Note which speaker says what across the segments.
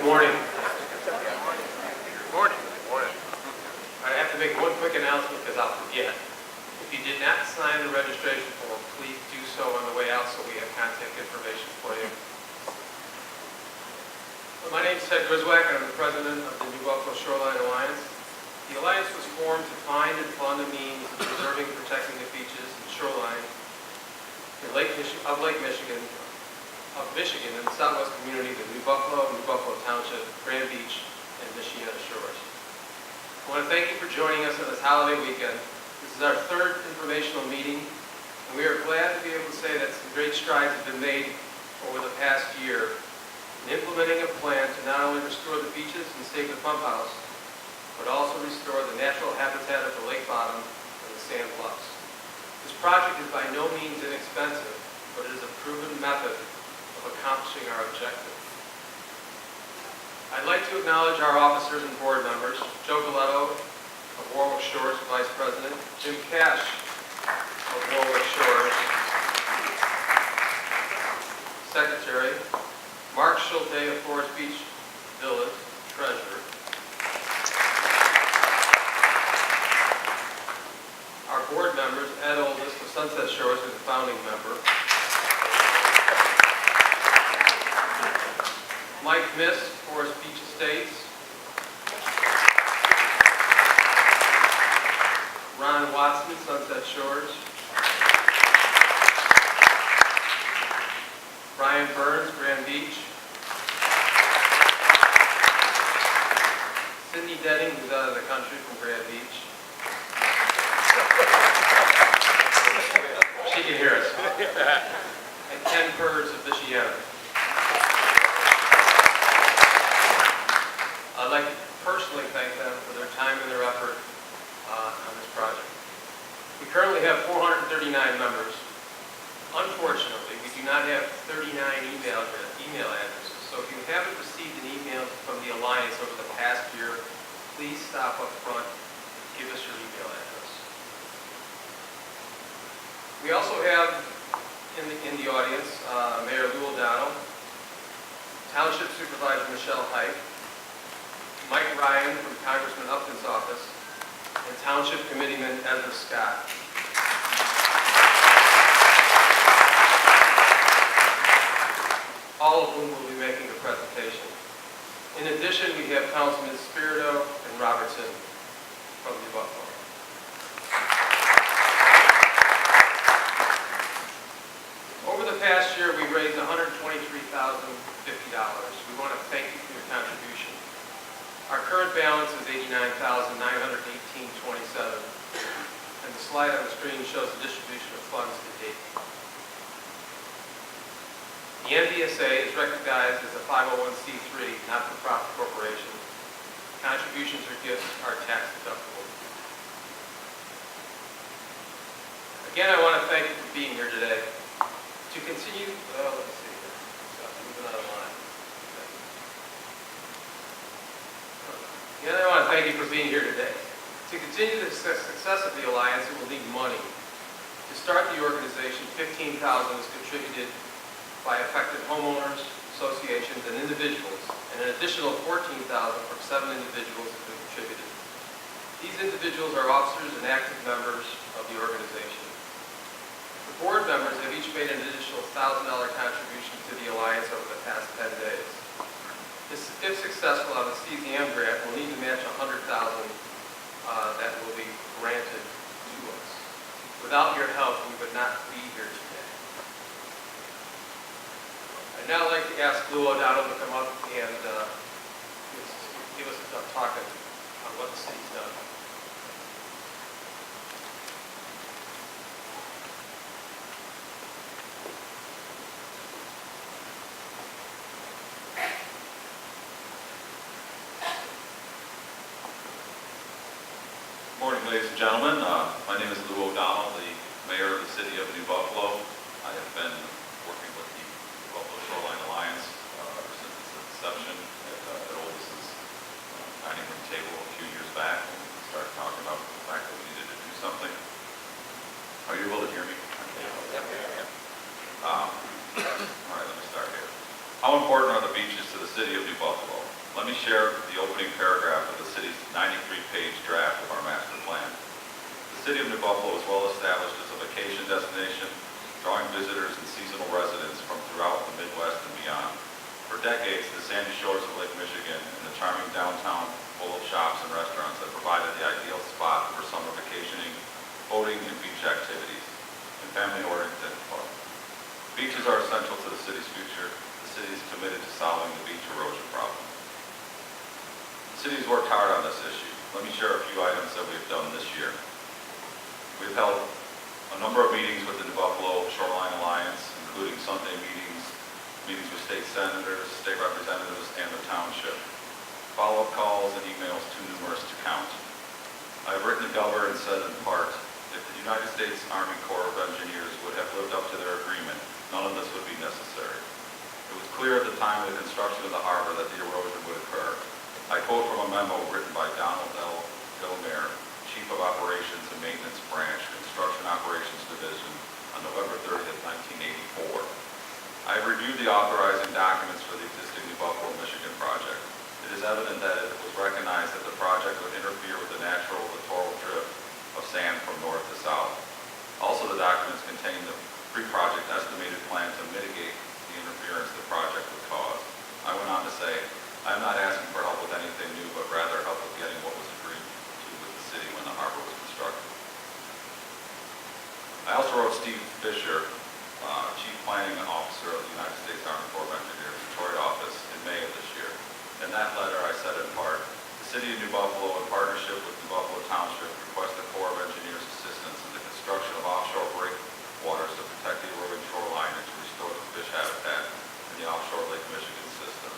Speaker 1: morning.
Speaker 2: Good morning. Good morning.
Speaker 1: I have to make one quick announcement because I'll forget. If you did not sign the registration form, please do so on the way out so we have contact information for you. My name is Ted Griswack, and I'm the president of the New Buffalo Shoreline Alliance. The Alliance was formed to find and fund a means of preserving and protecting the beaches and shoreline in Lake Michigan, and the southwest communities of New Buffalo Township, Grand Beach, and Michiana Shores. I want to thank you for joining us on this holiday weekend. This is our third informational meeting, and we are glad to be able to say that some great strides have been made over the past year in implementing a plan to not only restore the beaches and save the pump house, but also restore the natural habitat of the lake bottom and the sand bluffs. This project is by no means inexpensive, but it is a proven method of accomplishing our objective. I'd like to acknowledge our officers and board members: Joe Galetto of Warwick Shores, Vice President; Jim Cash of Warwick Shores, Secretary; Mark Schulte of Forest Beach Village, Treasurer; our board members: Ed Oldest of Sunset Shores, who's a founding member; Mike Miss, Forest Beach Estates; Ron Watson, Sunset Shores; Brian Burns, Grand Beach; Cindy Denning, who's out of the country, from Grand Beach. She can hear us. And Ken Purrs of Michiana. I'd like to personally thank them for their time and their effort on this project. We currently have 439 members. Unfortunately, we do not have 39 email addresses, so if you haven't received an email from the Alliance over the past year, please stop up front and give us your email address. We also have in the audience Mayor Lou O'Donnell, Township Supervisor Michelle Hike, Mike Ryan from Congressman Upton's office, and Township Committeeman Ezra Scott. All of whom will be making a presentation. In addition, we have Councilman Spirito and Robertson from New Buffalo. Over the past year, we raised $123,050. We want to thank you for your contribution. Our current balance is $89,918.27, and the slide on the screen shows the distribution of funds to date. The NBSA is recognized as a 501c3 not-for-profit corporation. Contributions or gifts are tax deductible. Again, I want to thank you for being here today. To continue, let's see here. Moving out of line. Again, I want to thank you for being here today. To continue the success of the Alliance, it will need money. To start the organization, $15,000 is contributed by affected homeowners, associations, and individuals, and an additional $14,000 from 7 individuals have been contributed. These individuals are officers and active members of the organization. The board members have each made an additional $1,000 contribution to the Alliance over the past 10 days. If successful on the CZM grant, we'll need to match $100,000 that will be granted to us. Without your help, we would not be here today. I'd now like to ask Lou O'Donnell to come up and give us a talk on what the city's done.
Speaker 3: Good morning, ladies and gentlemen. My name is Lou O'Donnell, the mayor of the city of New Buffalo. I have been working with the Buffalo Shoreline Alliance ever since its inception at Oldest's dining room table a few years back, and we started talking about the fact that we needed to do something. Are you able to hear me? All right, let me start here. How important are the beaches to the city of New Buffalo? Let me share the opening paragraph of the city's 93-page draft of our master plan. The city of New Buffalo is well established as a vacation destination, drawing visitors and seasonal residents from throughout the Midwest and beyond. For decades, the sandy shores of Lake Michigan and the charming downtown full of shops and restaurants have provided the ideal spot for summer vacationing, boating, and beach activities, and family-oriented fun. Beaches are essential to the city's future. The city is committed to solving the beach erosion problem. The city has worked hard on this issue. Let me share a few items that we've done this year. We've held a number of meetings with the New Buffalo Shoreline Alliance, including Sunday meetings with state senators, state representatives, and the township. Follow-up calls and emails too numerous to count. I have written to Governor and said in part, if the United States Army Corps of Engineers would have lived up to their agreement, none of this would be necessary. It was clear at the time of the construction of the harbor that the erosion would occur. I quote from a memo written by Donald L. Gilmere, Chief of Operations and Maintenance Branch, Construction Operations Division, on November 30th, 1984. I have reviewed the authorizing documents for the existing New Buffalo, Michigan project. It is evident that it was recognized that the project would interfere with the natural littoral drift of sand from north to south. Also, the documents contain the pre-project estimated plan to mitigate the interference the project would cause. I went on to say, I am not asking for help with anything new, but rather help with getting what was agreed to with the city when the harbor was constructed. I also wrote Steve Fisher, Chief Planning Officer of the United States Army Corps of Engineers, Detroit office, in May of this year. In that letter, I said in part, the city of New Buffalo, in partnership with New Buffalo Township, requests the Corps of Engineers' assistance in the construction of offshore breakwaters to protect the eroding shoreline and to restore the fish habitat in the offshore Lake Michigan system.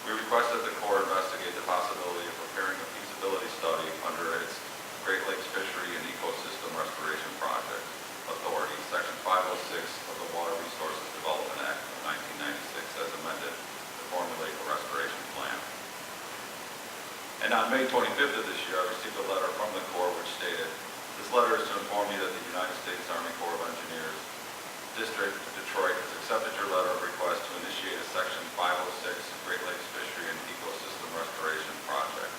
Speaker 3: We request that the Corps investigate the possibility of preparing a feasibility study under its Great Lakes Fishery and Ecosystem Restoration Project Authority, Section 506 of the Water Resources Development Act of 1996 as amended to formulate a restoration plan. And on May 25th of this year, I received a letter from the Corps which stated, this letter is to inform you that the United States Army Corps of Engineers District of Detroit has accepted your letter of request to initiate a Section 506 Great Lakes Fishery and Ecosystem Restoration Project.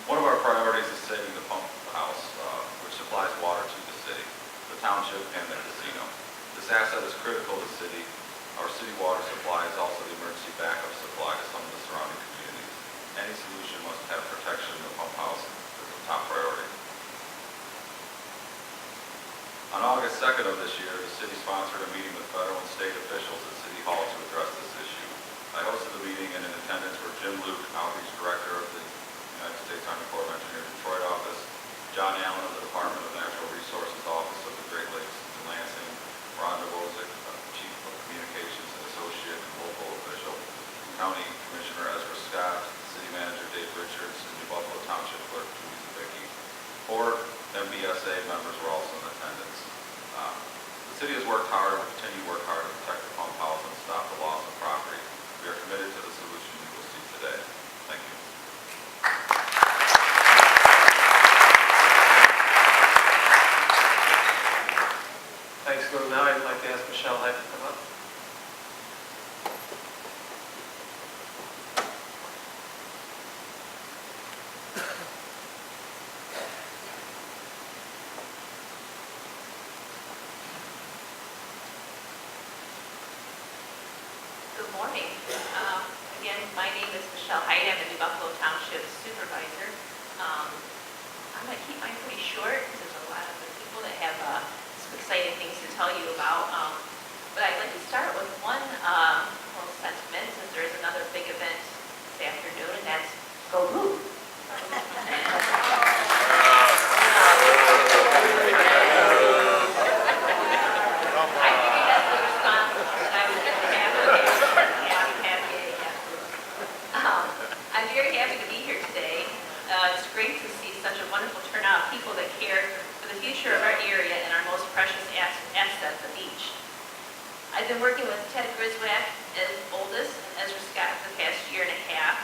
Speaker 3: One of our priorities is saving the pump house, which supplies water to the city, the township, and the casino. This asset is critical to the city. Our city water supply is also the emergency backup supply to some of the surrounding communities. Any solution must have protection of the pump house as a top priority. On August 2nd of this year, the city sponsored a meeting with federal and state officials at City Hall to address this issue. I hosted the meeting, and in attendance were Jim Luke, Outreach Director of the United States Army Corps of Engineers Detroit office, John Allen of the Department of Natural Resources Office of the Great Lakes in Lansing, Rhonda Wozik, Chief of Communications and Associate and Local Official, County Commissioner Ezra Scott, City Manager Dave Richards, and New Buffalo Township Clerk Teresa Vicky. 4 MBSA members were also in attendance. The city has worked hard and will continue to work hard to protect the pump house and stop the loss of property. We are committed to the solution you will see today. Thank you.
Speaker 1: Thanks, Lou. Now I'd like to ask Michelle Hyde to come up.
Speaker 4: Good morning. Again, my name is Michelle Hyde. I'm the New Buffalo Township Supervisor. I'm going to keep mine pretty short because there's a lot of the people that have some exciting things to tell you about. But I'd like to start with one little sentiment since there is another big event this afternoon, and that's Go Blue. I'm very happy to be here today. It's great to see such a wonderful turnout of people that care for the future of our area and our most precious asset, the beach. I've been working with Ted Griswack as oldest and Ezra Scott for the past year and a half,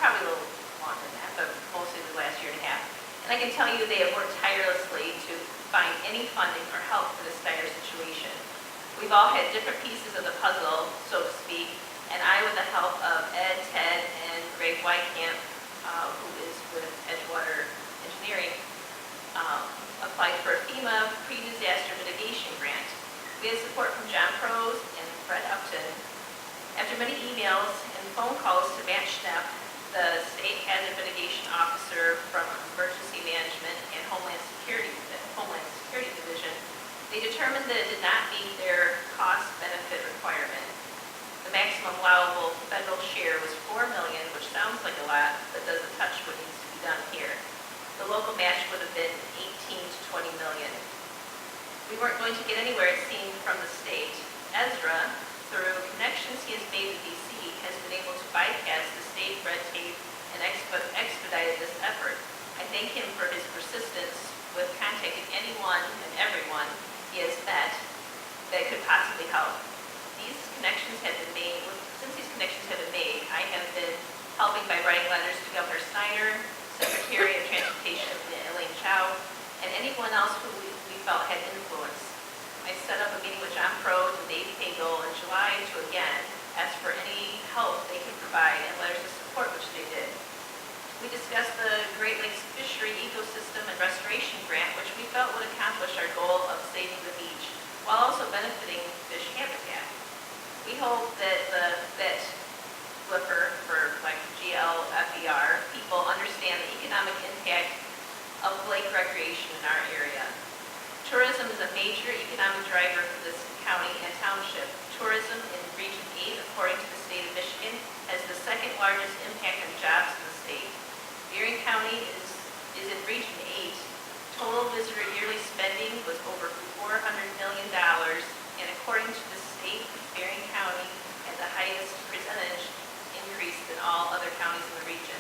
Speaker 4: probably a little longer than that, but mostly the last year and a half. And I can tell you they have worked tirelessly to find any funding or help for this dire situation. We've all had different pieces of the puzzle, so to speak, And I, with the help of Ed, Ted, and Greg Wykamp, who is with Edgewater Engineering, applied for a FEMA pre-disaster mitigation grant. We had support from John Prose and Fred Upton. After many emails and phone calls to match SNAP, the state hazard mitigation officer from Emergency Management and Homeland Security Division, they determined that it did not meet their cost-benefit requirement. The maximum allowable federal share was $4 million, which sounds like a lot, but doesn't touch what needs to be done here. The local match would have been 18 to 20 million. We weren't going to get anywhere, it seemed, from the state. Ezra, through connections he has made with DC, has been able to bypass the state red tape and expedited this effort. I thank him for his persistence with contacting anyone and everyone he has met that could possibly help. Since these connections have been made, I have been helping by writing letters to Governor Snyder, Secretary of Transportation Elaine Chao, and anyone else who we felt had influence. I set up a meeting with John Prose and Dave Pagel in July to again ask for any help they could provide and letters of support, which they did. We discussed the Great Lakes Fishery Ecosystem and Restoration Grant, which we felt would accomplish our goal of saving the beach while also benefiting fish habitat. We hope that the flipper for like GLFER people understand the economic impact of lake recreation in our area. Tourism is a major economic driver for this county and township. Tourism in Region 8, according to the state of Michigan, has the second largest impact on jobs in the state. Marion County is in Region 8. Total visitor yearly spending was over $400 million, and according to the state, Marion County had the highest percentage increase than all other counties in the region.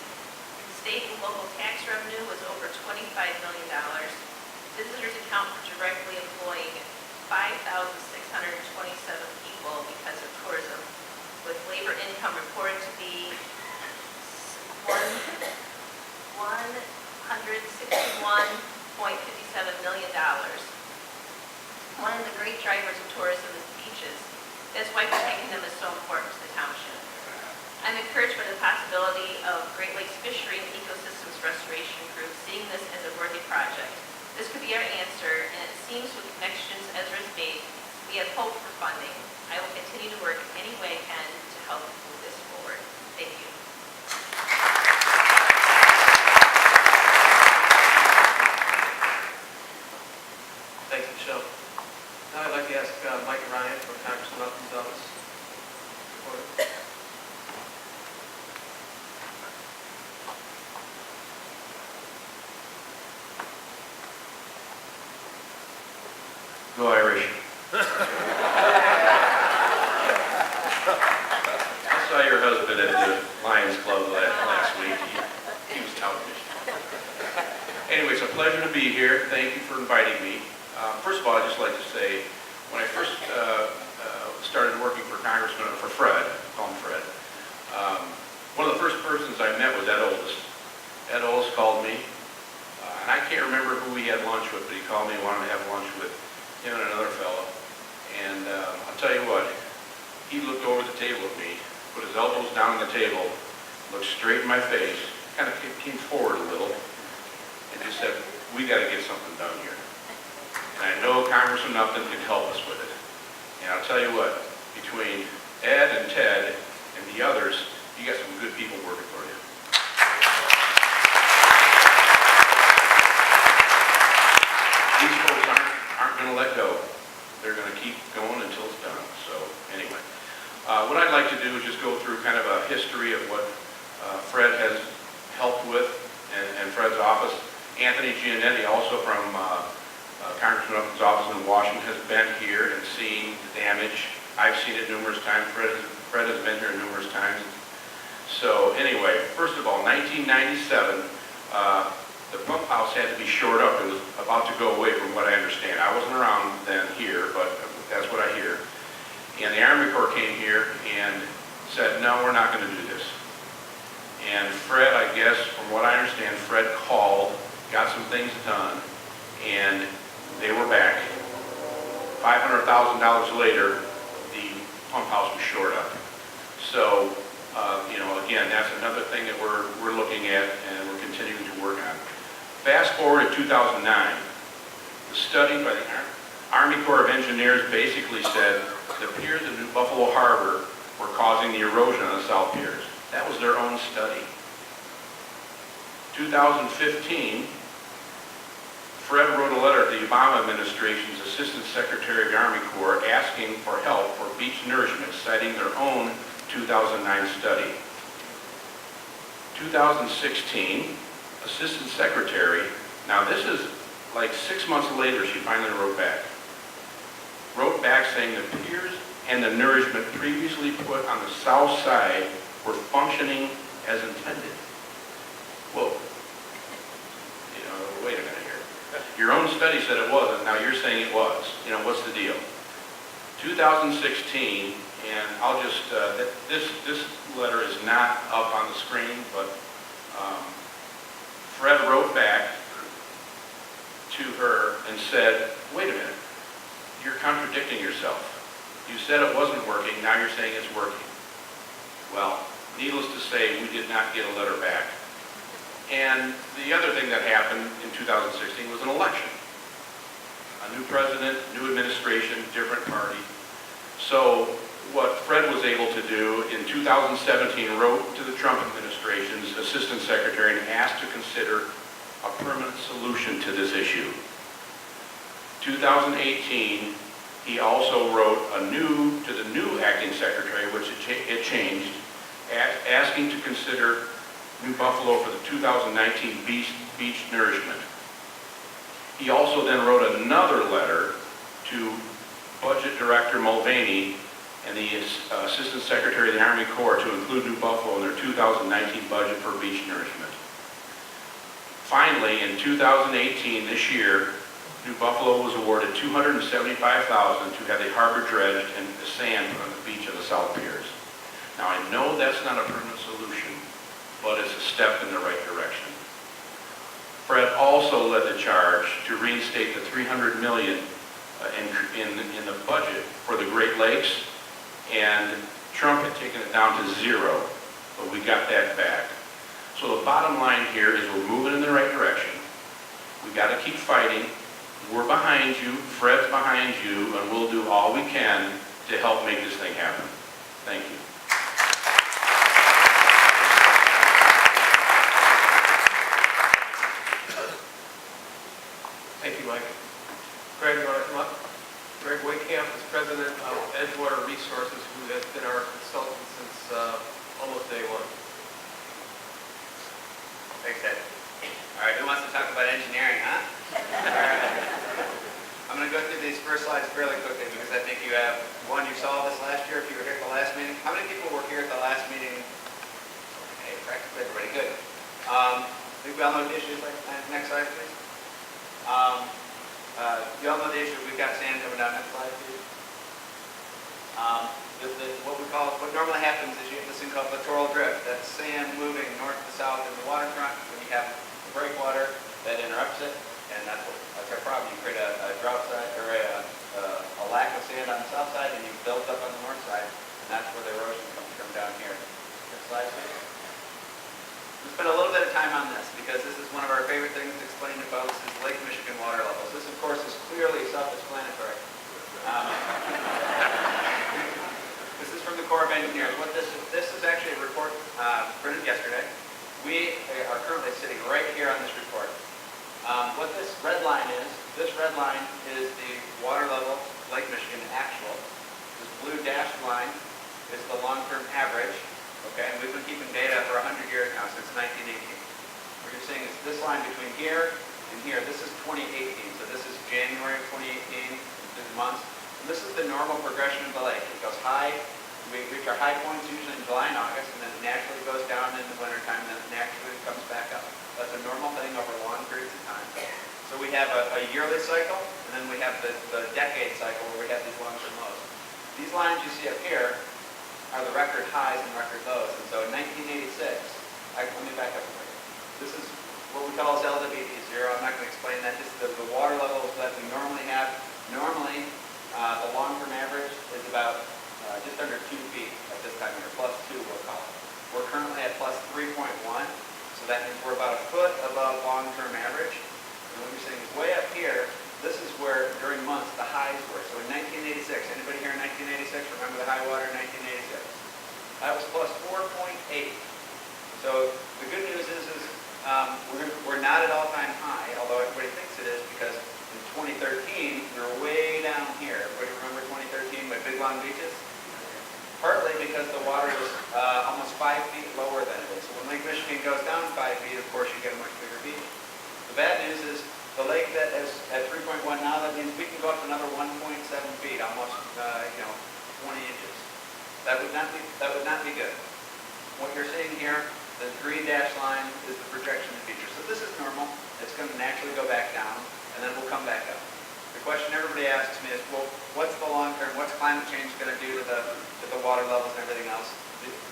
Speaker 4: State and local tax revenue was over $25 million. Visitors account for directly employing 5,627 people because of tourism, with labor income reported to be $161.57 million. One of the great drivers of tourism is beaches. That's why protecting them is so important to the township. I'm encouraged by the possibility of Great Lakes Fishery and Ecosystems Restoration Group seeing this as a worthy project. This could be our answer, and it seems with connections Ezra's made, we have hope for funding. I will continue to work in any way I can to help move this forward. Thank you.
Speaker 1: Thanks, Michelle. Now I'd like to ask Mike Ryan from Congressman Upton's office.
Speaker 5: Go Irish. I saw your husband at the Lions Club last week. He was touting. Anyway, it's a pleasure to be here. Thank you for inviting me. First of all, I'd just like to say, when I first started working for Fred, call him Fred, one of the first persons I met was Ed Oldis. Ed Oldis called me, and I can't remember who he had lunch with, but he called me and wanted to have lunch with him and another fellow. And I'll tell you what, he looked over the table at me, put his elbows down on the table, looked straight in my face, kind of came forward a little, and just said, we got to get something done here. And I know Congressman Upton can help us with it. And I'll tell you what, between Ed and Ted and the others, you got some good people working for you. These folks aren't going to let go. They're going to keep going until it's done. So anyway, what I'd like to do is just go through kind of a history of what Fred has helped with and Fred's office. Anthony Giannetti, also from Congressman Upton's office in Washington, has been here and seen the damage. I've seen it numerous times. Fred has been here numerous times. So anyway, first of all, 1997, the pump house had to be shored up. It was about to go away from what I understand. I wasn't around then here, but that's what I hear. And the Army Corps came here and said, no, we're not going to do this. And Fred, I guess, from what I understand, Fred called, got some things done, and they were back. $500,000 later, the pump house was shored up. So, again, that's another thing that we're looking at and we're continuing to work on. Fast forward to 2009, the study by the Army Corps of Engineers basically said the piers in New Buffalo Harbor were causing the erosion on the south piers. That was their own study. 2015, Fred wrote a letter to the Obama administration's Assistant Secretary of the Army Corps asking for help for beach nourishment, citing their own 2009 study. 2016, Assistant Secretary, now this is like 6 months later she finally wrote back saying the piers and the nourishment previously put on the south side were functioning as intended. Whoa. Wait a minute here. Your own study said it wasn't, now you're saying it was. What's the deal? 2016, and I'll just, this letter is not up on the screen, but Fred wrote back to her and said, wait a minute, you're contradicting yourself. You said it wasn't working, now you're saying it's working. Well, needless to say, we did not get a letter back. And the other thing that happened in 2016 was an election. A new president, new administration, different party. So what Fred was able to do in 2017, wrote to the Trump administration's assistant secretary and asked to consider a permanent solution to this issue. 2018, he also wrote to the new acting secretary, which it changed, asking to consider New Buffalo for the 2019 beach nourishment. He also then wrote another letter to Budget Director Mulvaney and the Assistant Secretary of the Army Corps to include New Buffalo in their 2019 budget for beach nourishment. Finally, in 2018, this year, New Buffalo was awarded $275,000 to have the harbor dredged and the sand put on the beach of the South Piers. Now, I know that's not a permanent solution, but it's a step in the right direction. Fred also led the charge to reinstate the $300 million in the budget for the Great Lakes, and Trump had taken it down to zero, but we got that back. So the bottom line here is we're moving in the right direction. We got to keep fighting. We're behind you, Fred's behind you, and we'll do all we can to help make this thing happen. Thank you.
Speaker 1: Thank you, Mike. Greg, you want to come up? Greg Wakehamp is president of Edgewater Resources, who has been our consultant since almost day one.
Speaker 2: Thanks, Ed. All right, who wants to talk about engineering, huh? All right. I'm going to go through these first slides fairly quickly because I think you have, one, you saw this last year if you were here at the last meeting. How many people were here at the last meeting? Okay, practically everybody, good. I think we all know the issues. Next slide, please. You all know the issue. We've got sand coming down. Next slide, please. What normally happens is you have this thing called littoral drift. That's sand moving north to south in the waterfront. When you have breakwater, that interrupts it, and that's our problem. You create a drought side or a lack of sand on the south side, and you build up on the north side, and that's where the erosion comes from down here. Next slide, please. We'll spend a little bit of time on this because this is one of our favorite things to explain to folks is Lake Michigan water levels. This, of course, is clearly self-explanatory. This is from the Corps of Engineers. This is actually a report printed yesterday. We are currently sitting right here on this report. What this red line is the water level, Lake Michigan actual. This blue dashed line is the long-term average. Okay, and we've been keeping data for 100 years now, since 1918. What you're seeing is this line between here and here. This is 2018, so this is January of 2018, these months. And this is the normal progression of the lake. It goes high. We reach our high points usually in July and August, and then it naturally goes down in the wintertime, and then it naturally comes back up. That's a normal thing over long periods of time. So we have a yearly cycle, and then we have the decade cycle where we have these long-term lows. These lines you see up here are the record highs and record lows. And so in 1986, let me back up a bit. This is what we call as LWD 0. I'm not going to explain that. Just the water levels that we normally have. Normally, the long-term average is about just under 2 feet at this time of year, plus long beaches? Partly because the water is almost 5 feet lower than it is. So when Lake Michigan goes down 5 feet, of course, you get a much bigger beach. The bad news is the lake that is at 3.1 now, that means we can go up another 1.7 feet, almost 20 inches. That would not be good. What you're seeing here, the green dashed line is the projection of the future. So this is normal. It's going to naturally go back down, and then we'll come back up. The question everybody asks me is, well, what's the long term? What's climate change going to do to the water levels and everything else?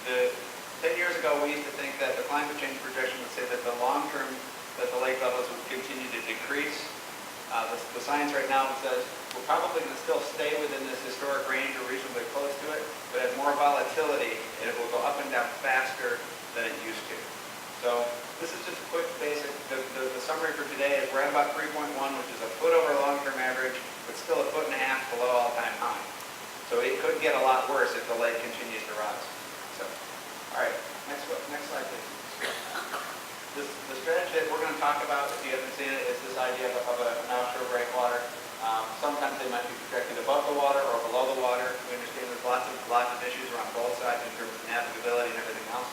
Speaker 2: 10 years ago, we used to think that the climate change projection would say that the long term, that the lake levels would continue to decrease. The science right now says we're probably going to still stay within this historic range or reasonably close to it, but have more volatility, and it will go up and down faster than it used to. So this is just a quick basic, the summary for today is we're at about 3.1, which is a foot over long-term average, but still a foot and a half below all-time high. So it could get a lot worse if the lake continues to rise. So, all right, next slide, please. The strategy that we're going to talk about, if you haven't seen it, is this idea of an offshore breakwater. Sometimes they might be projected above the water or below the water. We understand there's lots of issues around both sides in terms of navigability and everything else.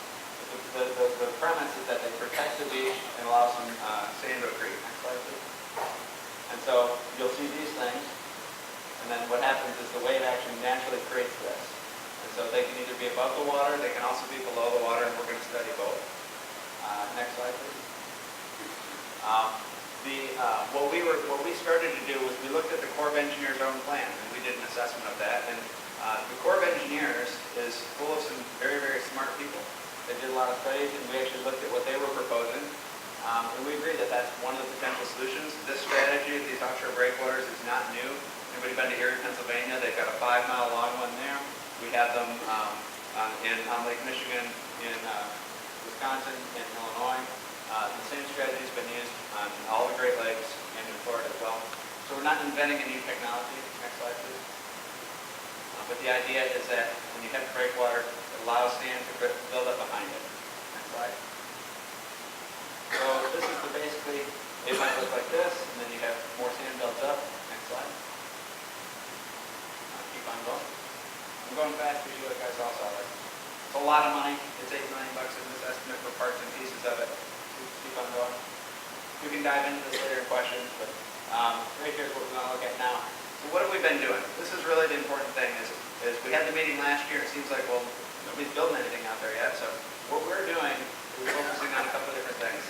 Speaker 2: The premise is that they protect the beach and allow some sand to accrete. Next slide, please. And so you'll see these things, and then what happens is the wave action naturally creates this. And so they can either be above the water, they can also be below the water, and we're going to study both. Next slide, please. What we started to do was we looked at the Corps of Engineers' own plan, and we did an assessment of that. And the Corps of Engineers is full of some very, very smart people. They did a lot of studies, and we actually looked at what they were proposing. And we agree that that's one of the potential solutions. This strategy of these offshore breakwaters is not new. Anybody been to Erie, Pennsylvania? They've got a 5-mile long one there. We have them on Lake Michigan, in Wisconsin, in Illinois. The same strategy has been used on all the Great Lakes and in Florida as well. So we're not inventing a new technology. Next slide, please. But the idea is that when you have breakwater, it allows sand to build up behind it. Next slide. So this is basically, it might look like this, and then you have more sand built up. Next slide. Keep on going. I'm going fast because you guys all saw this. It's a lot of money. It's $8 million in this estimate for parts and pieces of it. Keep on going. We can dive into this later in questions, but right here's what we're going to look at now. So what have we been doing? This is really the important thing is we had the meeting last year. It seems like, well, nobody's building anything out there yet. So what we're doing is we're focusing on a couple of different things.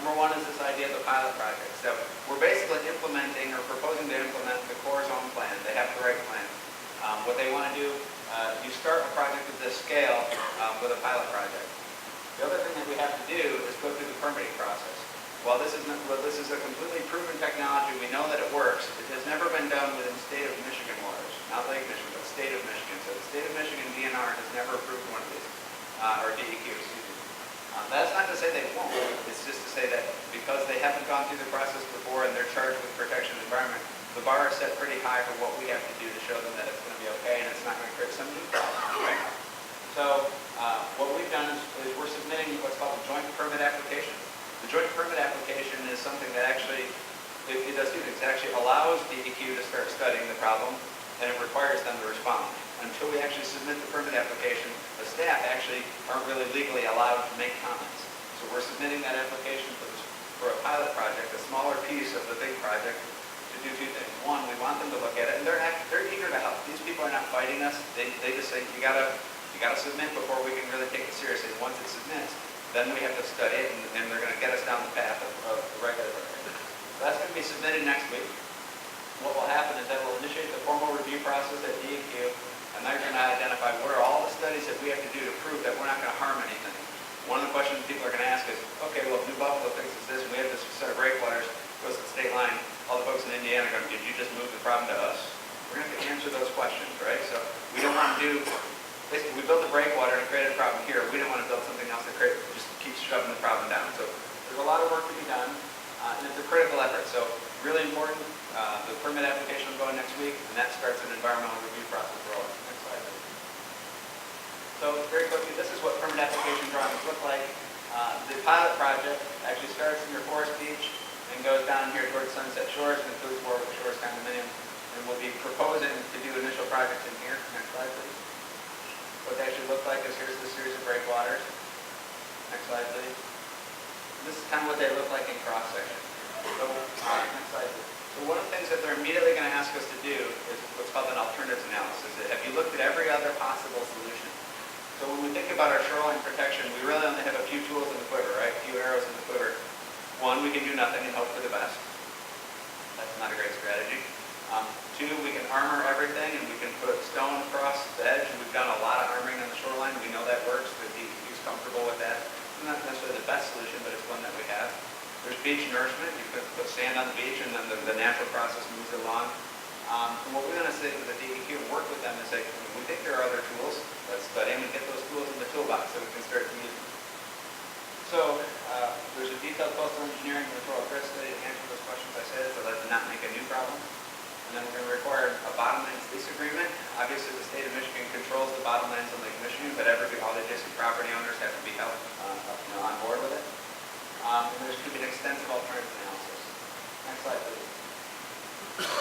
Speaker 2: Number one is this idea of the pilot project. So we're basically implementing or proposing to implement the Corps' own plan. They have the right plan. What they want to do, you start a project of this scale with a pilot project. The other thing that we have to do is go through the permitting process. While this is a completely proven technology, we know that it works. It has never been done within state of Michigan waters, not Lake Michigan, but state of Michigan. So the state of Michigan DNR has never approved one of these, or DEQ, excuse me. That's not to say they won't. It's just to say that because they haven't gone through the process before and they're charged with protection of the environment, the bar is set pretty high for what we have to do to show them that it's going to be okay and it's not going to create some new problem. Right? So what we've done is we're submitting what's called a joint permit application. The joint permit application is something that actually, it does two things. It actually allows DEQ to start studying the problem, and it requires them to respond. Until we actually submit the permit application, the staff actually aren't really legally allowed to make comments. So we're submitting that application for a pilot project, a smaller piece of the big project, to do two things. One, we want them to look at it, and they're eager to help. These people are not fighting us. They just say, you gotta submit before we can really take it seriously. Once it submits, then we have to study it, and they're going to get us down the path of the regulatory. So that's going to be submitted next week. What will happen is that we'll initiate the formal review process at DEQ, and they're going to identify what are all the studies that we have to do to prove that we're not going to harm anything. One of the questions people are going to ask is, okay, well, if New Buffalo fixes this, and we have this set of breakwaters, goes to the state line, all the folks in Indiana are going, did you just move the problem to us? We're going to have to answer those questions, right? So we don't want to do, basically, we built a breakwater and created a problem here. We don't want to build something else that just keeps shoving the problem down. So there's a lot of work to be done, and it's a critical effort. So really important, the permit application will go in next week, and that starts an environmental review process rolling. Next slide, please. So very quickly, this is what permit application drawings look like. The pilot project actually starts near Forest Beach and goes down here towards Sunset Shores and includes Warwick Shores condominium. And we'll be proposing to do initial projects in here. Next slide, please. What they actually look like is here's the series of breakwaters. Next slide, please. This is kind of what they look like in cross-section. So, next slide, please. So one of the things that they're immediately going to ask us to do is what's called an alternatives analysis. Have you looked at every other possible solution? So when we think about our shoreline protection, we really only have a few tools in the quiver, right? A few arrows in the quiver. One, we can do nothing and hope for the best. That's not a great strategy. Two, we can armor everything and we can put stone across the edge. And we've done a lot of armoring on the shoreline. We know that works. The DEQ is comfortable with that. It's not necessarily the best solution, but it's one that we have. There's beach nourishment. You put sand on the beach and then the natural process moves it along. And what we're going to say to the DEQ and work with them is say, we think there are other tools. Let's study them and get those tools in the toolbox so we can start to use them. So there's a detailed coastal engineering and littoral threat study to answer those questions I said, so let's not make a new problem. And then we're going to require a bottomlands lease agreement. Obviously, the state of Michigan controls the bottomlands on Lake Michigan, but all the adjacent property owners have to be held on board with it. And there's going to be an extensive alternative analysis. Next slide, please.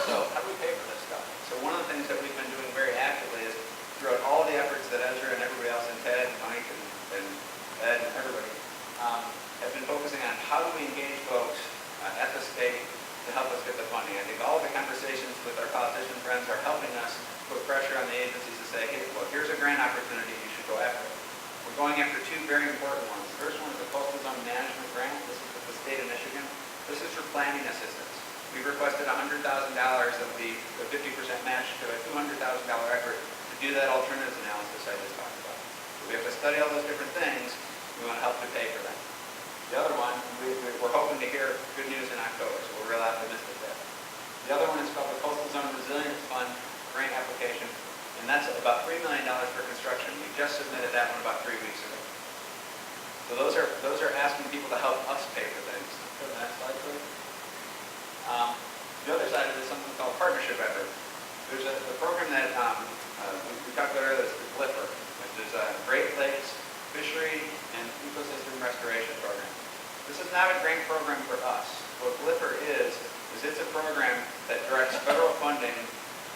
Speaker 2: So how do we pay for this stuff? So one of the things that we've been doing very actively is throughout all the efforts that Ezra and everybody else, and Ted and Mike and Ed and everybody, have been focusing on how do we engage folks at the state to help us get the funding. I think all of the conversations with our politician friends are helping us put pressure on the agencies to say, hey, well, here's a grant opportunity, you should go after it. We're going after two very important ones. The first one is the Coastal Zone Management Grant. This is with the state of Michigan. This is for planning assistance. We've requested $100,000 that will be a 50% match to a $200,000 effort to do that alternatives analysis I just talked about. So we have to study all those different things. We want to help to pay for them. The other one, we're hoping to hear good news in October, so we're real optimistic there. The other one is called the Coastal Zone Resilience Fund grant application, and that's about $3 million for construction. We just submitted that one about 3 weeks ago. So those are asking people to help us pay for things. Go to the next slide, please. The other side of it is something called partnership effort. There's a program that we talked about earlier, the GLIFR, which is Great Lakes Fishery and Ecosystem Restoration Program. This is not a grant program for us. What GLIFR is it's a program that directs federal funding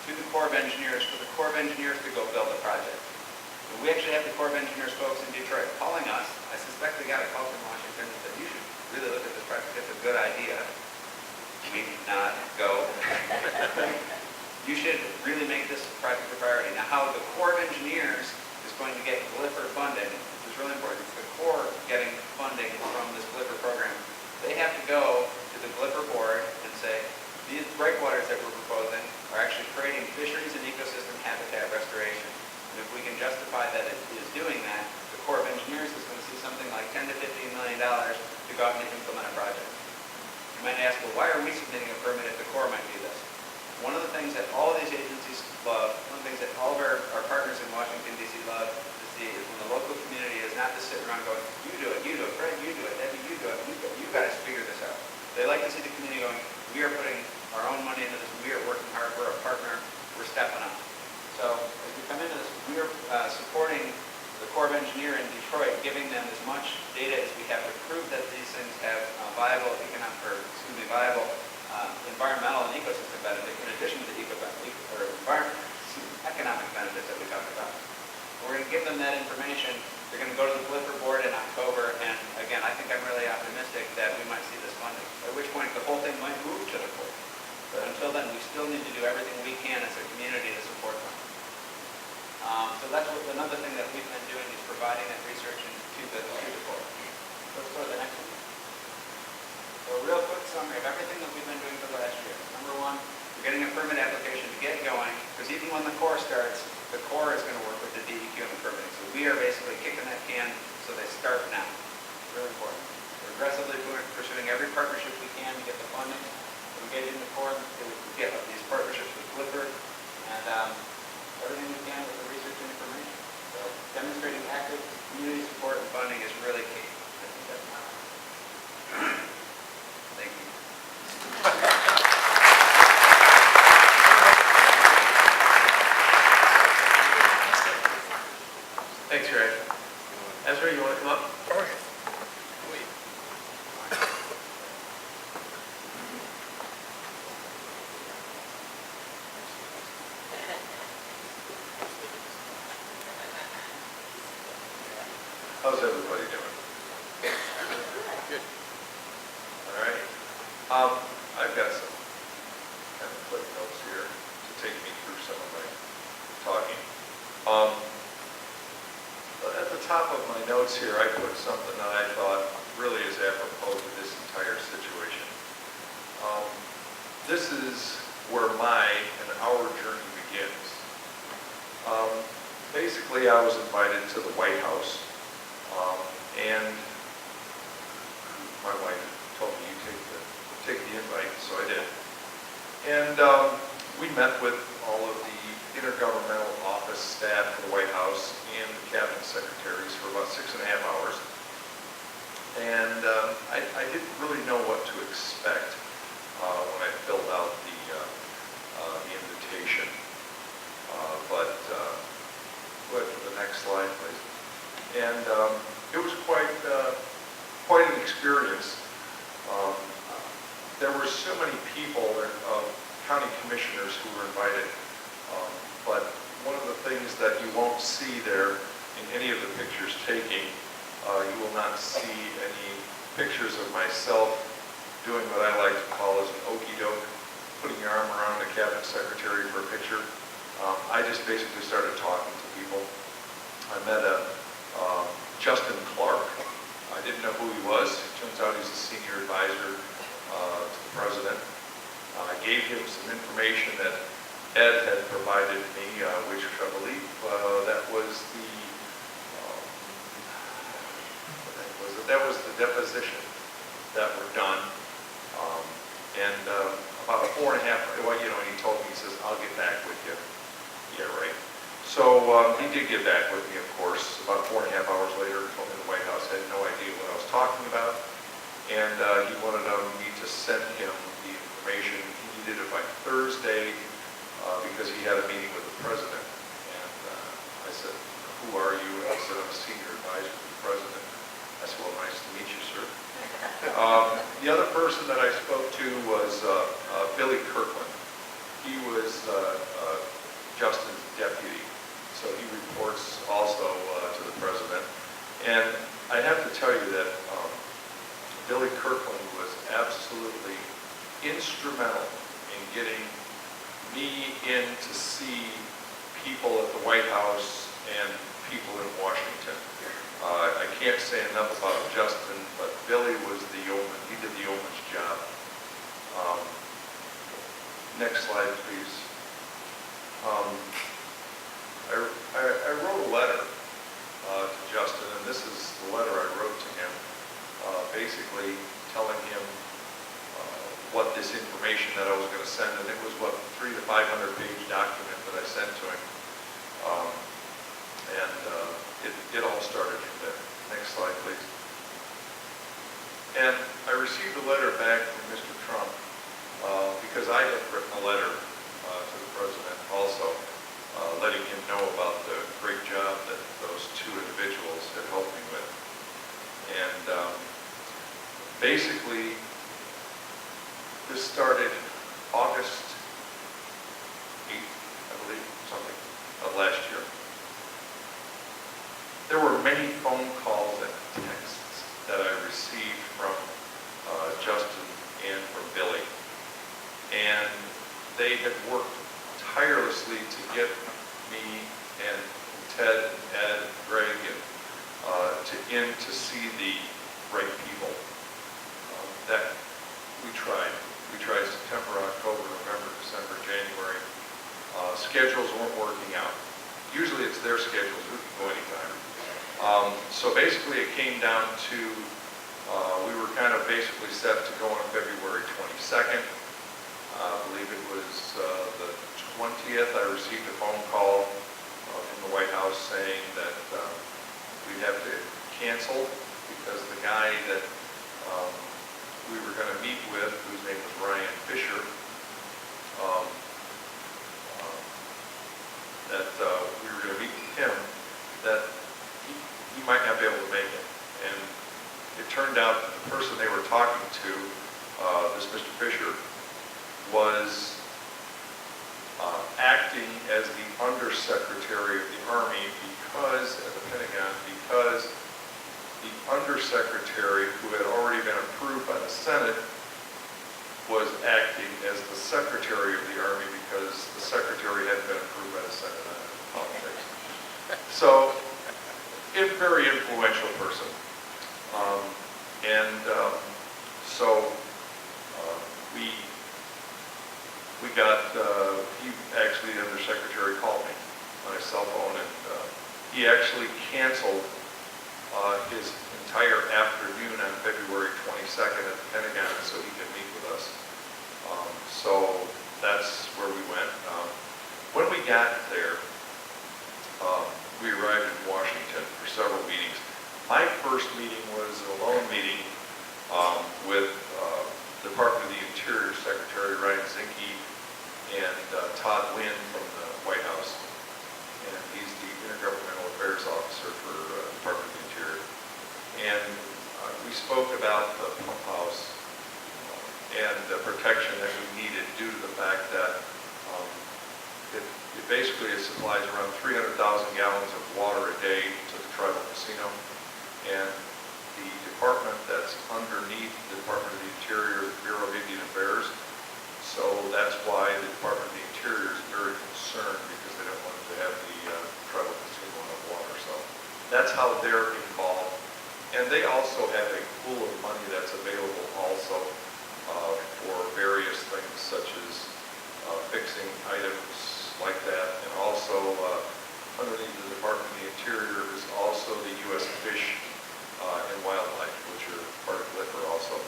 Speaker 2: to the Corps of Engineers for the Corps of Engineers to go build a project. And we actually have the Corps of Engineers folks in Detroit calling us. I suspect they got a call from Washington that said, you should really look at this project. It's a good idea. We did not go. You should really make this project a priority. Now, how the Corps of Engineers is going to get GLIFR funding is really important. It's the Corps getting funding from this GLIFR program. They have to go to the GLIFR board and say, these breakwaters that we're proposing are actually creating fisheries and ecosystem habitat restoration. And if we can justify that it is doing that, the Corps of Engineers is going to see something like $10 to $15 million to go out and implement a project. You might ask, well, why are we submitting a permit if the Corps might do this? One of the things that all of these agencies love, one of the things that all of our partners in Washington, D.C. love to see is when the local community is not just sitting around going, you do it, Fred, you do it, Debbie, you do it, you guys figure this out. They like to see the community going, we are putting our own money into this, we are working hard, we're a partner, we're stepping up. So as we come into this, we are supporting the Corps of Engineers in Detroit, giving them as much data as we have to prove that these things have viable environmental and ecosystem benefits in addition to the economic benefits that we talked about. We're going to give them that information. They're going to go to the GLIFR board in October, and again, I think I'm really optimistic that we might see this funding, at which point the whole thing might move to the Corps. But until then, we still need to do everything we can as a community to support them. So that's another thing that we've been doing is providing that research to the Corps. Let's go to the next one. So a real quick summary of everything that we've been doing for the last year. Number one, we're getting a permit application to get going, because even when the Corps starts, the Corps is going to work with the DEQ and the permitting. So we are basically kicking that can so they start now. Really important. We're aggressively pursuing every partnership we can to get the funding. We're engaging the Corps to get these partnerships with GLIFR, and everything we can with the research and information. So demonstrating active community support and funding is really key. I think that's my Thank you.
Speaker 1: Thanks, Greg. Ezra, you want to come up?
Speaker 6: How's everybody doing? All right. I've got some kind of quick notes here to take me through some of my talking. At the top of my notes here, I put something that I thought really is apropos to this entire situation. This is where my and our journey begins. Basically, I was invited to the White House, and my wife told me, you take the invite, so I did. And we met with all of the intergovernmental office staff for the White House and the cabinet secretaries for about 6.5 hours. And I didn't really know what to expect when I filled out the invitation. But go ahead to the next slide, please. And it was quite an experience. There were so many people, county commissioners who were invited. But one of the things that you won't see there in any of the pictures taking, you will not see any pictures of myself doing what I like to call as an okey doke, putting your arm around a cabinet secretary for a picture. I just basically started talking to people. I met Justin Clark. I didn't know who he was. Turns out he's a senior advisor to the president. I gave him some information that Ed had provided me, which I believe that was the deposition that were done. And about 4.5, well, and he told me, he says, I'll get back with you. Yeah, right. So he did get back with me, of course. About 4.5 hours later, told me the White House had no idea what I was talking about. And he wanted me to send him the information. He needed it by Thursday because he had a meeting with the president. And I said, who are you? And he said, I'm a senior advisor to the president. I said, well, nice to meet you, sir. The other person that I spoke to was Billy Kirkland. He was Justin's deputy, so he reports also to the president. And I have to tell you that Billy Kirkland was absolutely instrumental in getting me in to see people at the White House and people in Washington. I can't say enough about Justin, but Billy was the yeoman. He did the yeoman's job. Next slide, please. I wrote a letter to Justin, and this is the letter I wrote to him, basically telling him what this information that I was going to send, and it was, 300 to 500 page document that I sent to him. It all started from there. Next slide, please. And I received a letter back from Mr. Trump because I had written a letter to the president also, letting him know about the great job that those two individuals had helped me with. And basically, this started August 8th, I believe, something, of last year. There were many phone calls and texts that I received from Justin and from Billy. And they had worked tirelessly to get me and Ted and Ed and Greg and to see the right people. That we tried. We tried September, October, November, December, January. Schedules weren't working out. Usually it's their schedules. We can go anytime. So basically it came down to, we were kind of basically set to go on February 22nd. I believe it was the 20th. I received a phone call from the White House saying that we'd have to cancel because the guy that we were going to meet with, whose name was Ryan Fisher, that we were going to meet with him, that he might not be able to make it. And it turned out that the person they were talking to, this Mr. Fisher, was acting as the Undersecretary of the Army because, at the Pentagon, because undersecretary, who had already been approved by the Senate, was acting as the Secretary of the Army because the Secretary hadn't been approved by the Senate on politics. So, a very influential person. We got, he actually, the Undersecretary called me on his cell phone, and he actually canceled his entire afternoon on February 22nd at the Pentagon so he could meet with us. So that's where we went. When we got there, we arrived in Washington for several meetings. My first meeting was a lone meeting with Department of the Interior Secretary Ryan Zinke and Todd Wynn from the White House. And he's the Intergovernmental Affairs Officer for Department of the Interior. And we spoke about the pump house and the protection that we needed due to the fact that it basically supplies around 300,000 gallons of water a day to the tribal casino. And the department that's underneath the Department of the Interior, the Bureau of Indian Affairs, so that's why the Department of the Interior is very concerned because they don't want to have the tribal casino on water. So that's how they're involved. And they also have a pool of money that's available also for various things such as fixing items like that. And also underneath the Department of the Interior is also the U.S. Fish and Wildlife, which are part of liquor also.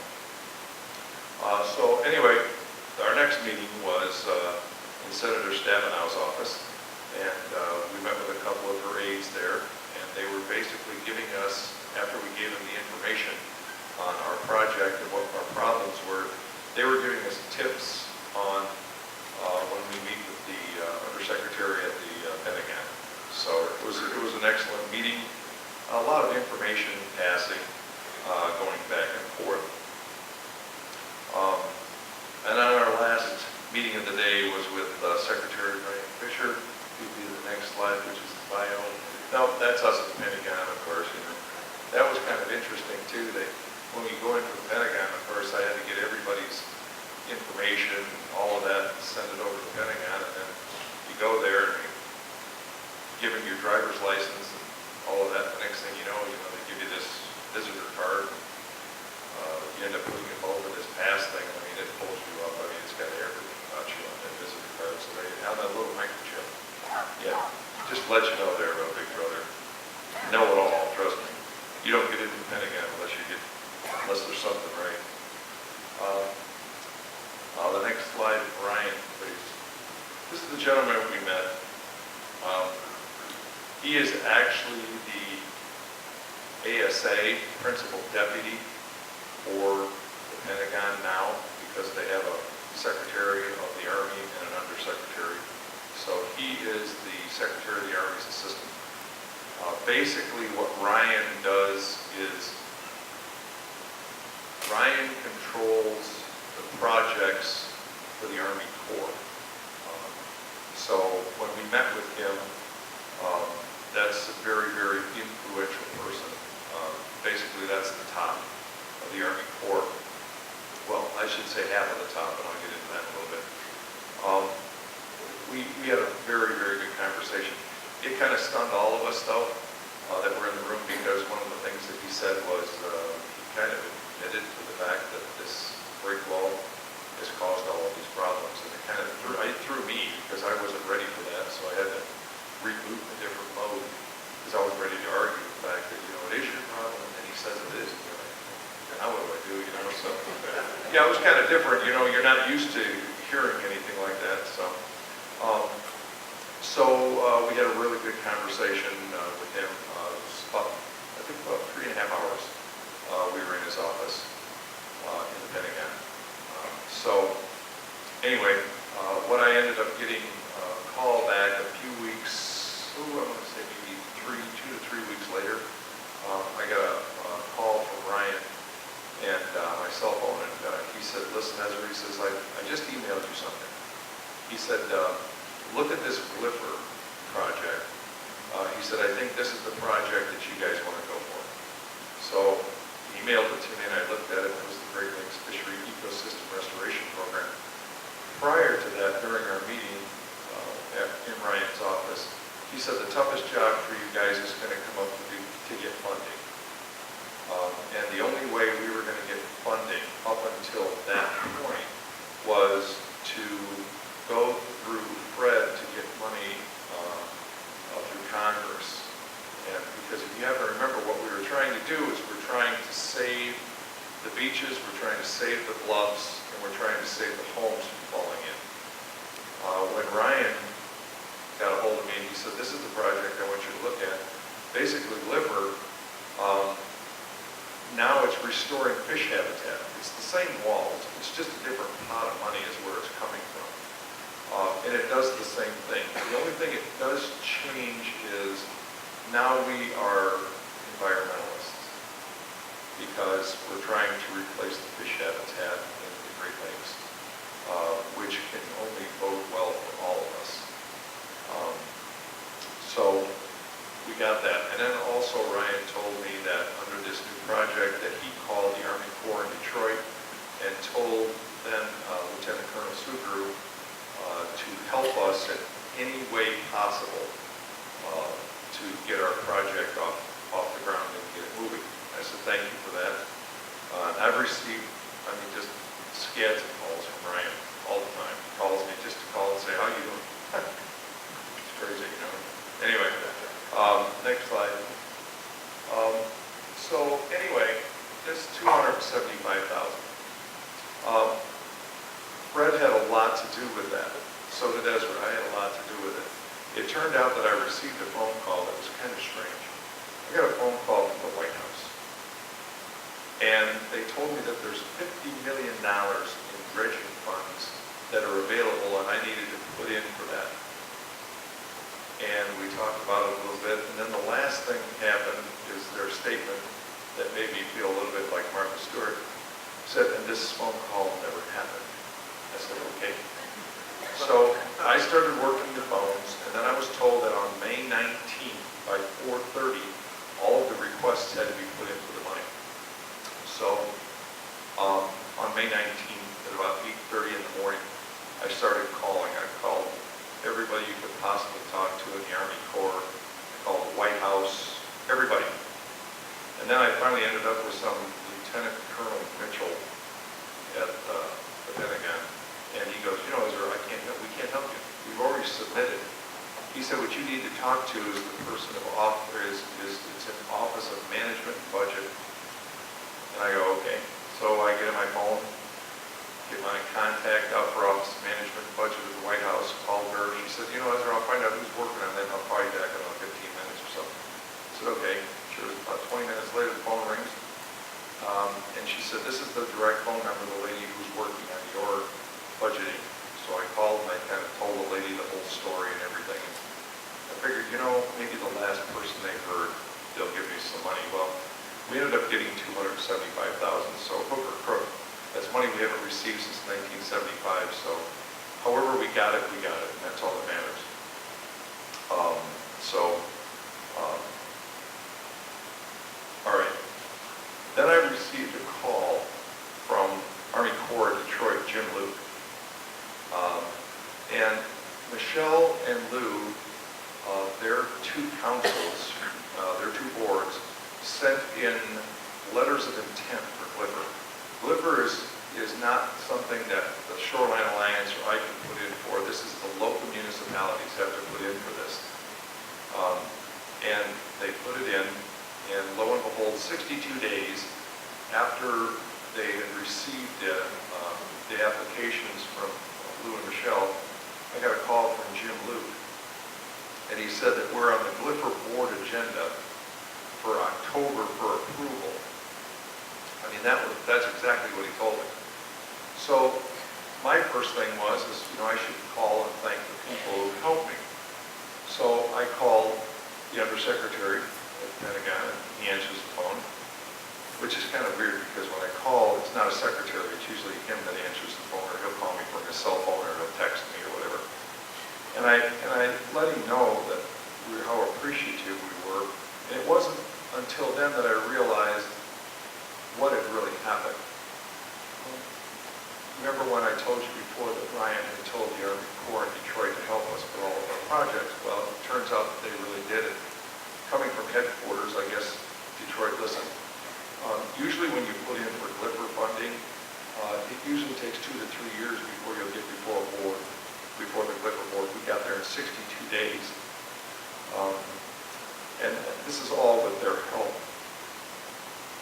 Speaker 6: So anyway, our next meeting was in Senator Stabenow's office, and we met with a couple of her aides there, and they were basically giving us, after we gave them the information on our project and what our problems were, they were giving us tips on when we meet with the Undersecretary at the Pentagon. So it was an excellent meeting, a lot of information passing, going back and forth. And on our last meeting of the day was with Secretary Ryan Fisher. He'd be the next slide, which is the bio. No, that's us at the Pentagon, of course. You know. That was kind of interesting too. That when you go into the Pentagon, of course, I had to get everybody's information, all of that, and send it over to the Pentagon, and then you go there and give them your driver's license and all of that. The next thing you know, they give you this visitor card. You end up putting them over this pass thing. I mean, it pulls you up. I mean, it's got everything about you on that visitor card. So they have that little microchip. Yeah, just to let you know there, big brother. Know it all, trust me. You don't get into the Pentagon unless there's something right. The next slide, Ryan, please. This is the gentleman we met. He is actually the ASA, Principal Deputy for the Pentagon now, because they have a Secretary of the Army and an Undersecretary. So he is the Secretary of the Army's assistant. Basically what Ryan does is Ryan controls the projects for the Army Corps. So when we met with him, that's a very, very influential person. Basically that's the top of the Army Corps. Well, I should say half of the top, and I'll get into that in a little bit. We had a very, very good conversation. It kind of stunned all of us, though, that were in the room, because one of the things that he said was he kind of admitted to the fact that this break law has caused all of these problems. And it kind of threw me, because I wasn't ready for that, so I had to reboot in a different mode, because I was ready to argue the fact that, it is your problem, and then he says it is. And now what do I do, so. Yeah, it was kind of different, you're not used to hearing anything like that, so. We had a really good conversation with him. It was about 3.5 hours. We were in his office in the Pentagon. Anyway, what I ended up getting a call back a few weeks, I want to say maybe 2 to 3 weeks later, I got a call from Ryan and my cell phone, and he said, listen, Ezra, he says, I just emailed you something. He said, look at this Glipper project. He said, I think this is the project that you guys want to go for. So emailed it to me, and I looked at it. It was the Great Lakes Fishery Ecosystem Restoration Program. Prior to that, during our meeting in Ryan's office, he said the toughest job for you guys is going to come up to get funding. And the only way we were going to get funding up until that point was to go through Fred to get money through Congress. And because if you have to remember, what we were trying to do is we're trying to save the beaches, we're trying to save the bluffs, and we're trying to save the homes from falling in. When Ryan got a hold of me and he said, this is the project I want you to look at, basically Liver, now it's restoring fish habitat. It's the same walls, it's just a different pot of money is where it's coming from. And it does the same thing. The only thing it does change is now we are environmentalists because we're trying to replace the fish habitat in the Great Lakes, which can only bode well for all of us. So we got that. And then also Ryan told me that under this new project that he called the Army Corps in Detroit and told then Lieutenant Colonel Sugru to help us in any way possible to get our project off the ground and get it moving. I said, thank you for that. I've received, just scads of calls from Ryan all the time. He calls me just to call and say, how you doing? It's crazy, you know. Anyway, next slide. So anyway, this $275,000. Fred had a lot to do with that. So did Ezra. I had a lot to do with it. It turned out that I received a phone call that was kind of strange. I got a phone call from the White House. And they told me that there's $50 million in dredging funds that are available, and I needed to put in for that. And we talked about it a little bit, and then the last thing happened is their statement that made me feel a little bit like Martha Stewart said, and this phone call never happened. I said, okay. So I started working the phones, and then I was told that on May 19th by 4:30, all of the requests had to be put in for the money. So on May 19th at about 8:30 in the morning, I started calling. I called everybody you could possibly talk to in the Army Corps. I called the White House, everybody. And then I finally ended up with some Lieutenant Colonel Mitchell at the Pentagon. And he goes, you know, Ezra, we can't help you. We've already submitted. He said, what you need to talk to is the person of office, it's an Office of Management and Budget. And I go, okay. So I get on my phone, get my contact out for Office of Management and Budget at the White House, called her. She said, you know, Ezra, I'll find out who's working on that. I'll call you back in about 15 minutes or so. I said, okay. Sure. About 20 minutes later, the phone rings. And she said, this is the direct phone number of the lady who's working on your budgeting. So I called and I kind of told the lady the whole story and everything. I figured, you know, maybe the last person they heard, they'll give me some money. Well, we ended up getting $275,000. So hook or crook, that's money we haven't received since 1975. So however we got it, and that's all that matters. All right. Then I received a call from Army Corps of Detroit, Jim Luke. And Michelle and Lou, their two councils, their two boards, sent in letters of intent for Glipper. Glipper is not something that the Shoreline Alliance or I can put in for. This is the local municipalities have to put in for this. And they put it in, and lo and behold, 62 days after they had received the applications from Lou and Michelle, I got a call from Jim Luke, and he said that we're on the Glipper board agenda for October for approval. I mean, that's exactly what he told me. So my first thing was, I should call and thank the people who helped me. So I called the Undersecretary at the Pentagon, and he answers the phone, which is kind of weird because when I call, it's not a secretary, it's usually him that answers the phone, or he'll call me from his cell phone, or he'll text me or whatever. And I let him know that how appreciative we were. And it wasn't until then that I realized Well, it turns out that they really did it. Coming from headquarters, I guess, Detroit, listen, usually when you put in for GLIPR funding, it usually takes 2 to 3 years before you'll get before a board, before the GLIPR board. We got there in 62 days. And this is all with their help.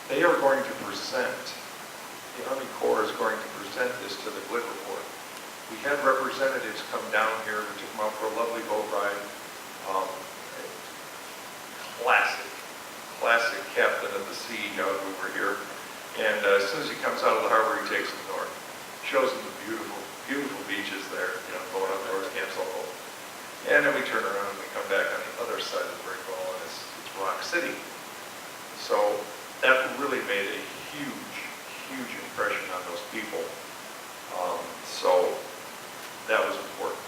Speaker 6: They are going to present, the Army Corps is going to present this to the GLIPR board. We had representatives come down here, we took them out for a lovely boat ride. Classic captain of the sea over here. And as soon as he comes out of the harbor, he takes them north. Shows them the beautiful, beautiful beaches there, going up towards Camp Sulphur. And then we turn around and we come back on the other side of the brick wall, and it's Rock City. So that really made a huge, huge impression on those people. So that was important.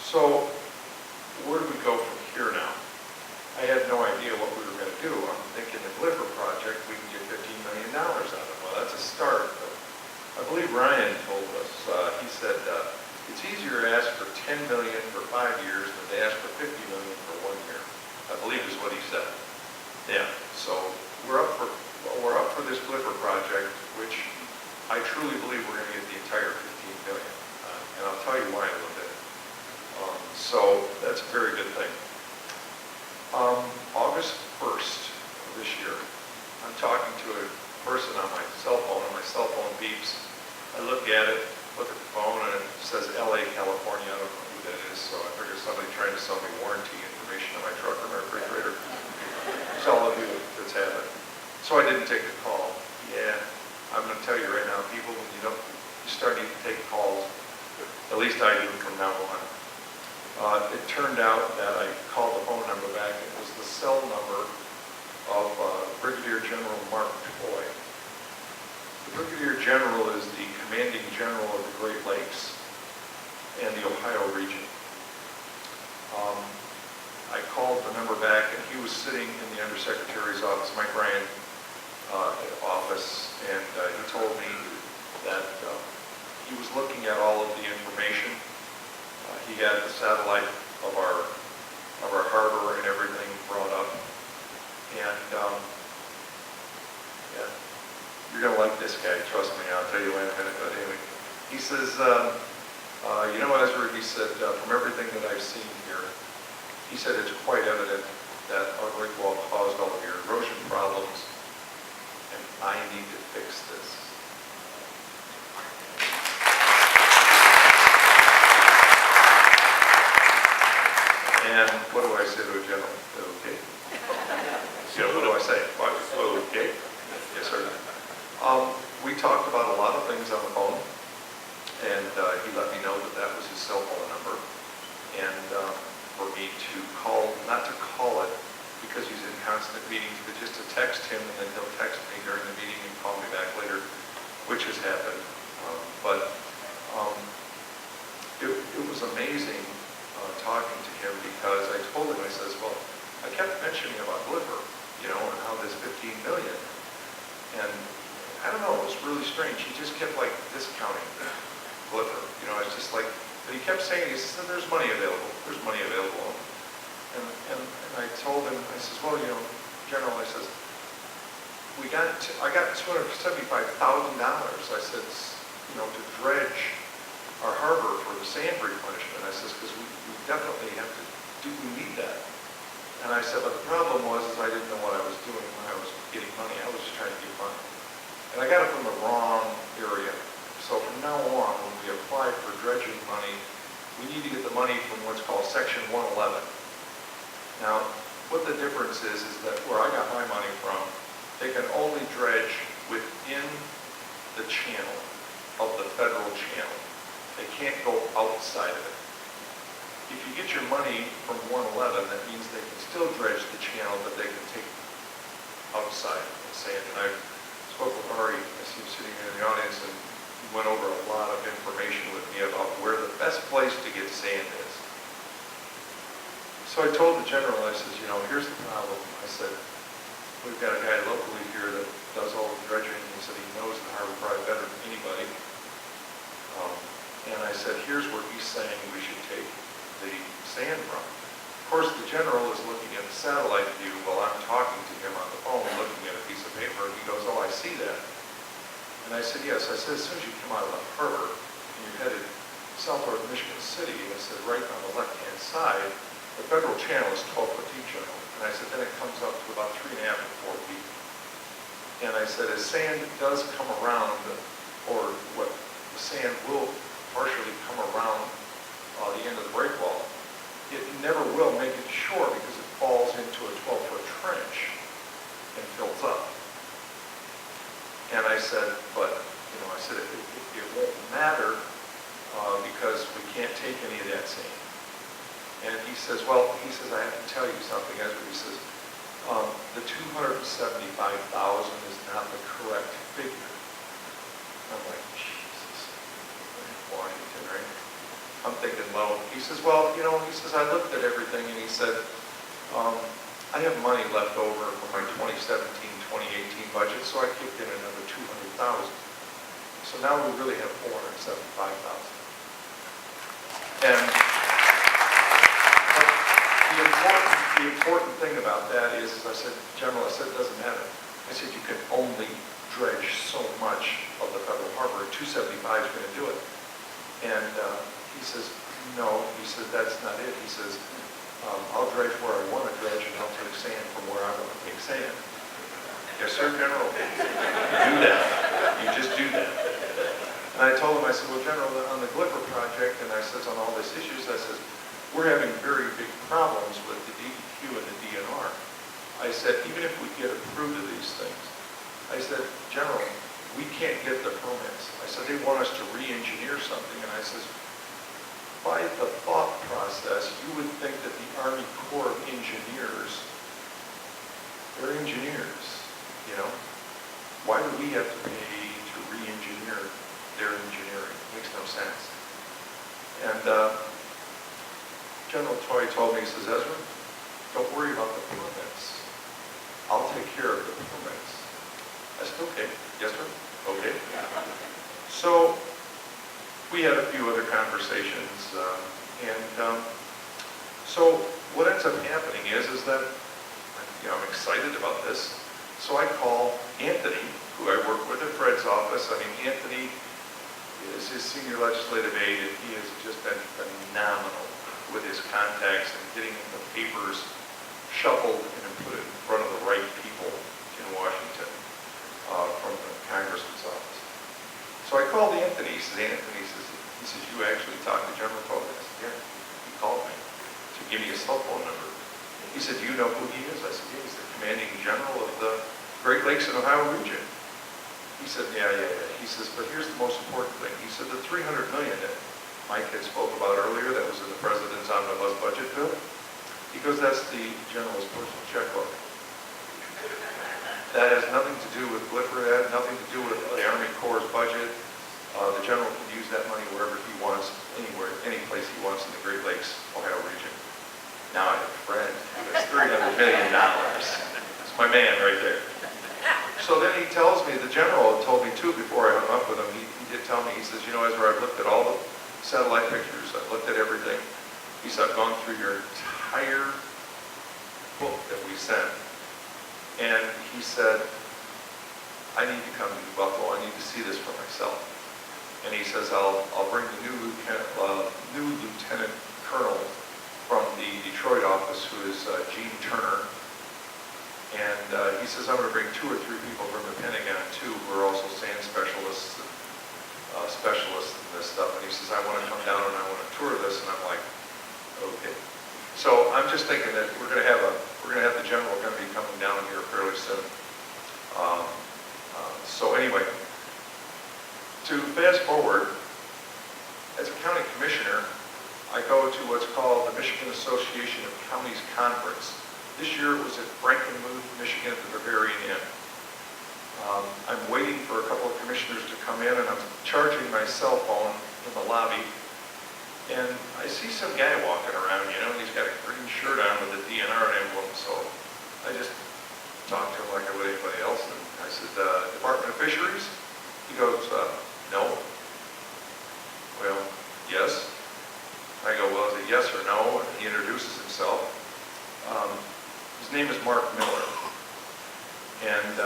Speaker 6: So where do we go from here now? I had no idea what we were going to do. I'm thinking the GLIPR project, we can get $15 million out of it. Well, that's a start. But I believe Ryan told us, he said, it's easier to ask for $10 million for 5 years than to ask for $50 million for 1 year. I believe is what he said. Yeah, so we're up for this GLIPR project, which I truly believe we're going to get the entire $15 million. And I'll tell you why in a little bit. So that's a very good thing. August 1st of this year, I'm talking to a person on my cell phone, and my cell phone beeps. I look at it, look at the phone, and it says LA, California. I don't know who that is, so I figure somebody trying to sell me warranty information on my truck or my refrigerator. It's all of you that's happened. So I didn't take the call. Yeah, I'm going to tell you right now, people, when you start to take calls, at least I do from now on. It turned out that I called the phone number back. It was the cell number of Brigadier General Mark Toy. The Brigadier General is the commanding general of the Great Lakes and the Ohio region. I called the number back, and he was sitting in the Undersecretary's office, Mike Ryan office, and he told me that he was looking at all of the information. He had the satellite of our harbor and everything brought up, and yeah, you're gonna like this guy. Trust me. I'll tell you in a minute. But anyway, he says, Ezra, he said, from everything that I've seen here, he said it's quite evident that our brick wall caused all of your erosion problems, and I need to fix this. And what do I say to a general? Okay. So what do I say? What? Okay. Yes, sir. We talked about a lot of things on the phone, and he let me know that that was his cell phone number, and for me to call, not to call it because he's in constant meetings, but just to text him, and then he'll text me during the meeting and call me back later, which has happened. It was amazing talking to him, because I told him, I says, well, I kept mentioning about GLIPR, and how this 15 million, and I don't know, it was really strange. He just kept like discounting GLIPR, it's just like, but he kept saying, he said, there's money available, and I told him, I says, well, General, I says, I got $275,000, I said, to dredge our harbor for the sand replenishment. I says, because we definitely have to we need that. And I said, but the problem was, is I didn't know what I was doing when I was getting money. I was just trying to get money. And I got it from the wrong area. So from now on, when we apply for dredging money, we need to get the money from what's called Section 111. Now, what the difference is that where I got my money from, they can only dredge within the channel of the federal channel. They can't go outside of it. If you get your money from 111, that means they can still dredge the channel, but they can take outside the sand. And I spoke with Ari, I see him sitting in the audience, and he went over a lot of information with me about where the best place to get sand is. So I told the general, I says, here's the problem. I said, we've got a guy locally here that does all the dredging. He said he knows the harbor probably better than anybody. And I said, here's where he's saying we should take the sand run. Of course, the general is looking at the satellite view while I'm talking to him on the phone, looking at a piece of paper, and he goes, "Oh, I see that." And I said, "Yes." I said, "As soon as you come out of the harbor and you're headed south toward Michigan City," and I said, "right on the left-hand side, the federal channel is 12 foot deep, General." And I said, "Then it comes up to about 3.5 to 4 feet." And I said, "As sand does come around, or what the sand will partially come around the end of the breakwall, it never will make it to shore because it falls into a 12-foot trench and fills up." And I said, "But, I said, it won't matter because we can't take any of that sand." And he says, "Well," he says, "I have to tell you something, Ezra." He says, "The 275,000 is not the correct figure." I'm like, Jesus, Washington, right? I'm thinking low. He says, "Well, he says, I looked at everything," and he said, "I have money left over from my 2017-2018 budget, so I kicked in another 200,000. So now we really have 475,000. And the important thing about that is, I said, "General," I said, "it doesn't matter." I said, "You can only dredge so much of the federal harbor. 275 is going to do it." And he says, "No," he said, "that's not it." He says, "I'll dredge where I want to dredge, and I'll take sand from where I want to take sand." "Yes, sir, General." You do that. You just do that. And I told him, I said, "Well, General, on the Glipper project," and I says, "on all these issues," I says, "we're having very big problems with the DEQ and the DNR. I said, even if we get approved of these things," I said, "General, we can't get the permits." I said, "They want us to re-engineer something." And I says, by the thought process, you would think that the Army Corps of Engineers, they're engineers, Why do we have to pay to re-engineer their engineering? It makes no sense. And General Toy told me, he says, "Ezra, don't worry about the permits. I'll take care of the permits." I said, "Okay." "Yes, sir." "Okay." So we had a few other conversations, so what ends up happening is that I'm excited about this. So I call Anthony, who I work with at Fred's office. I mean, Anthony is his senior legislative aide, and he has just been phenomenal with his contacts and getting the papers shuffled and put in front of the right people in Washington from the congressman's office. So I called Anthony. He says, "You actually talked to General Toby?" I said, "Yeah." He called me to give me his cell phone number. He said, "Do you know who he is?" I said, "Yeah, he's the commanding general of the Great Lakes and Ohio region." He said, Yeah. He says, "But here's the most important thing." He said, "The $300 million that Mike had spoke about earlier, that was in the president's omnibus budget bill," he goes, "that's the general's personal checkbook. That has nothing to do with Glipper. That has nothing to do with the Army Corps' budget. The general can use that money wherever he wants, anywhere, any place he wants in the Great Lakes, Ohio region." Now I have a friend who has $300 million. It's my man right there. So then he tells me, the general told me too before I hung up with him, he did tell me, he says, "Ezra, I've looked at all the satellite pictures, I've looked at everything." He said, "I've gone through your entire book that we sent." And he said, "I need to come to New Buffalo, I need to see this for myself." And he says, I'll bring the new lieutenant colonel from the Detroit office, who is Gene Turner. And he says, "I'm going to bring 2 or 3 people from the Pentagon too, who are also sand specialists and specialists in this stuff." And he says, "I want to come down and I want to tour this." And I'm like, "Okay." So I'm just thinking that we're going to have the general going to be coming down here fairly soon. So anyway, to fast forward, as a county commissioner, I go to what's called the Michigan Association of Counties Conference. This year it was at Frankenmuth, Michigan, at the Bavarian Inn. I'm waiting for a couple of commissioners to come in, and I'm charging my cell phone in the lobby. And I see some guy walking around, and he's got a green shirt on with a DNR emblem. So I just talked to him like I would anybody else. And I said, "Department of Fisheries?" He goes, "No." "Well, yes." I go, "Well, is it yes or no?" name is Mark Miller. And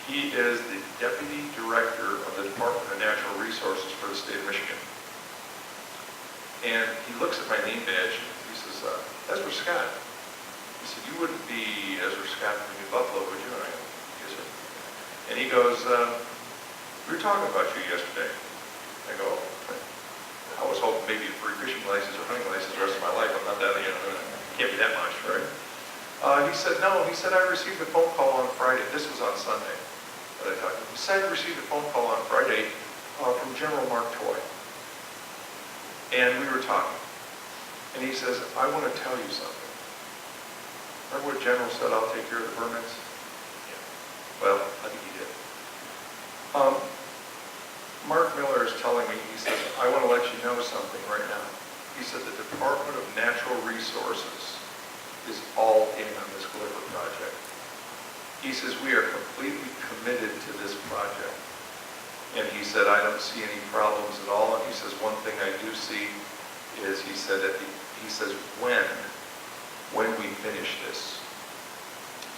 Speaker 6: he is the Deputy Director of the Department of Natural Resources for the state of Michigan. And he looks at my name badge and he says, Ezra Scott. He said, you wouldn't be Ezra Scott from New Buffalo, would you? And I go, yes, sir. And he goes, we were talking about you yesterday. I go, I was hoping maybe a free fishing license or hunting license the rest of my life. I'm not that, can't be that much, right? He said, no. He said, I received a phone call on Friday. This was on Sunday that I talked to him. He said, I received a phone call on Friday from General Mark Toy. And we were talking. And he says, I want to tell you something. Remember what General said, I'll take care of the permits? Yeah. Well, I think he did. Mark Miller is telling me, he says, I want to let you know something right now. He said the Department of Natural Resources is all in on this Glitter project. He says, we are completely committed to this project. And he said, I don't see any problems at all. And he says, one thing I do see is, he said, when we finish this,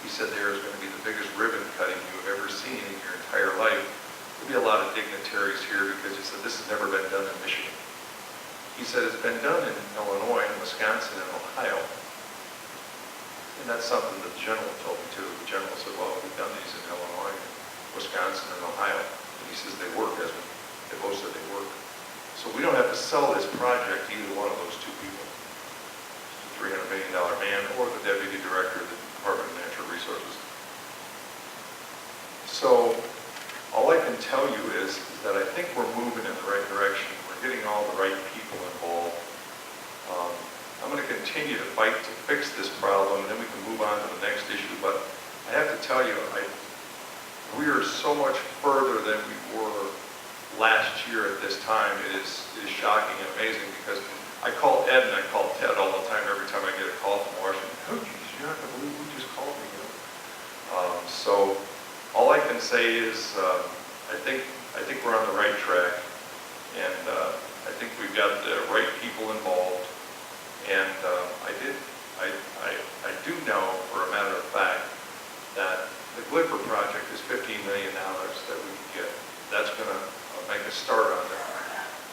Speaker 6: he said, there is going to be the biggest ribbon cutting you have ever seen in your entire life. There'll be a lot of dignitaries here because he said, this has never been done in Michigan. He said, it's been done in Illinois and Wisconsin and Ohio. And that's something that the general told me too. The general said, well, we've done these in Illinois, Wisconsin, and Ohio. And he says, they work, as they both said they work. So we don't have to sell this project to either one of those two people. The $300 million man or the Deputy Director of the Department of Natural Resources. So all I can tell you is that I think we're moving in the right direction. We're getting all the right people involved. I'm going to continue to fight to fix this problem, and then we can move on to the next issue. But I have to tell you, we are so much further than we were last year at this time. It is shocking and amazing because I call Ed and I call Ted all the time every time I get a call from Washington. Oh, geez, you're not going to believe who just called me. So all I can say is I think we're on the right track, and I think we've got the right people involved. And I do know for a matter of fact that the Glipper project is $15 million that we can get. That's going to make a start on it.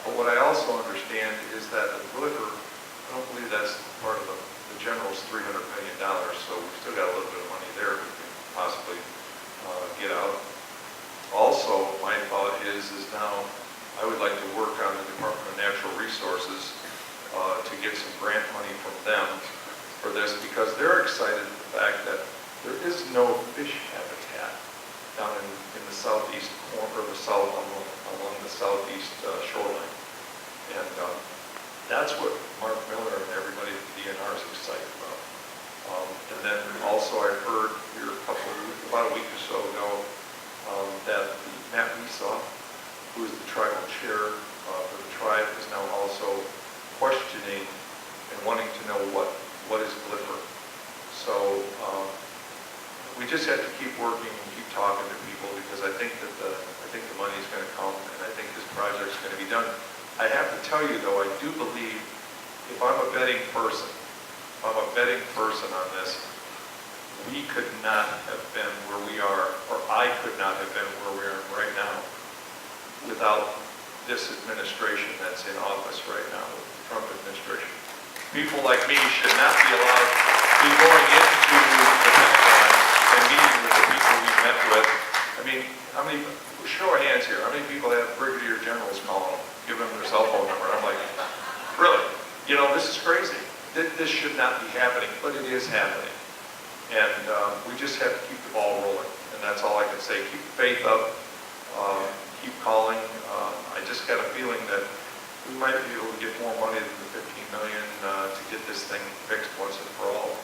Speaker 6: But what I also understand is that the Glipper, I don't believe that's part of the general's $300 million, so we've still got a little bit of money there we can possibly get out. Also, my thought is now I would like to work on the Department of Natural Resources to get some grant money from them for this, because they're excited at the fact that there is no fish habitat down in the southeast corner, or along the southeast shoreline. And that's what Mark Miller and everybody at the DNR is excited about. And then also I heard here about a week or so ago that Matt Esau, who is the tribal chair for the tribe, is now also questioning and wanting to know what is Glipper. So we just have to keep working and keep talking to people, because I think that the money is going to come, and I think this project is going to be done. I have to tell you though, I do believe if I'm a betting person on this, we could not have been where we are, or I could not have been where we are right now without this administration that's in office right now, the Trump administration. People like me should not be allowed to be going into the Pentagon and meeting with the people we've met with. I mean, how many, show of hands here, how many people have brigadier generals calling them, give them their cell phone number? I'm like, really? This is crazy. This should not be happening, but it is happening. And we just have to keep the ball rolling. And that's all I can say. Keep the faith up. Keep calling. I just got a feeling that we might be able to get more money than the $15 million to get this thing fixed once and for all.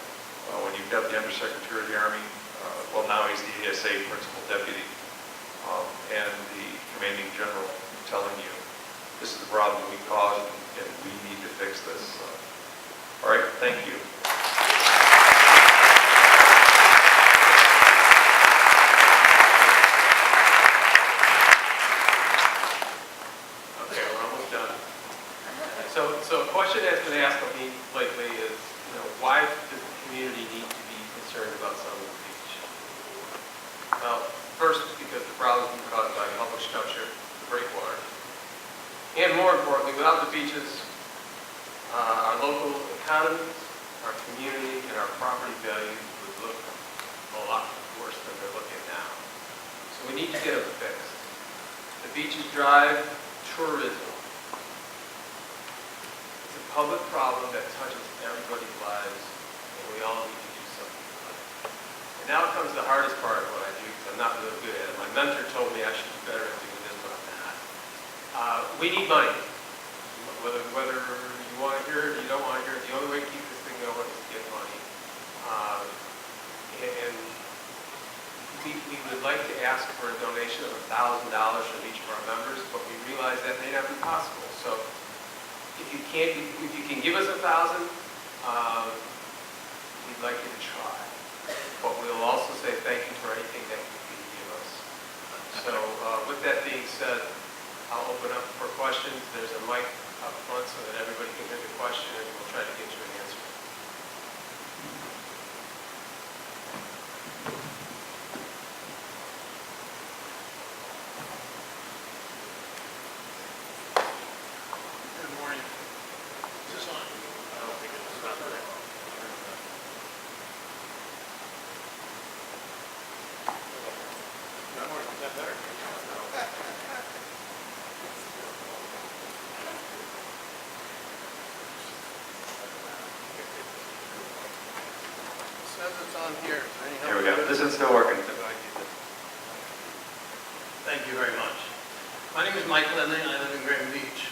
Speaker 6: When you've got the Undersecretary of the Army, well, now he's the ASA Principal Deputy, and the Commanding General telling you this is the problem we caused and we need to fix this. All right, thank you.
Speaker 1: So a question that's been asked of me lately is, why does the community need to be
Speaker 7: our community and our property values would look a lot worse than they're looking now.
Speaker 1: So we need to get them fixed. The beaches drive tourism. It's a public problem that touches everybody's lives, and we all need to do something about it. And now comes the hardest part of what I do, because I'm not really good at it. My mentor told me I should be better at doing this, but I'm not. We need money. Whether you want to hear it or you don't want to hear it, the only way to keep this thing going is to get money. And we would like to ask for a donation of $1,000 from each of our members, but we realize that may not be possible. So if you can give us $1,000, we'd like you to try. But we'll also say thank you for anything that you can give us. So with that being said, I'll open up for questions. There's a mic up front so that everybody can hear the question, and we'll try to get you an answer.
Speaker 8: Good morning. Is this on? I don't think it's not there. Good morning. Is that better? It says it's on here. Is there any help?
Speaker 2: Here we go. This is still working.
Speaker 8: Thank you very much. My name is Mike Lindley, and I live in Grand Beach.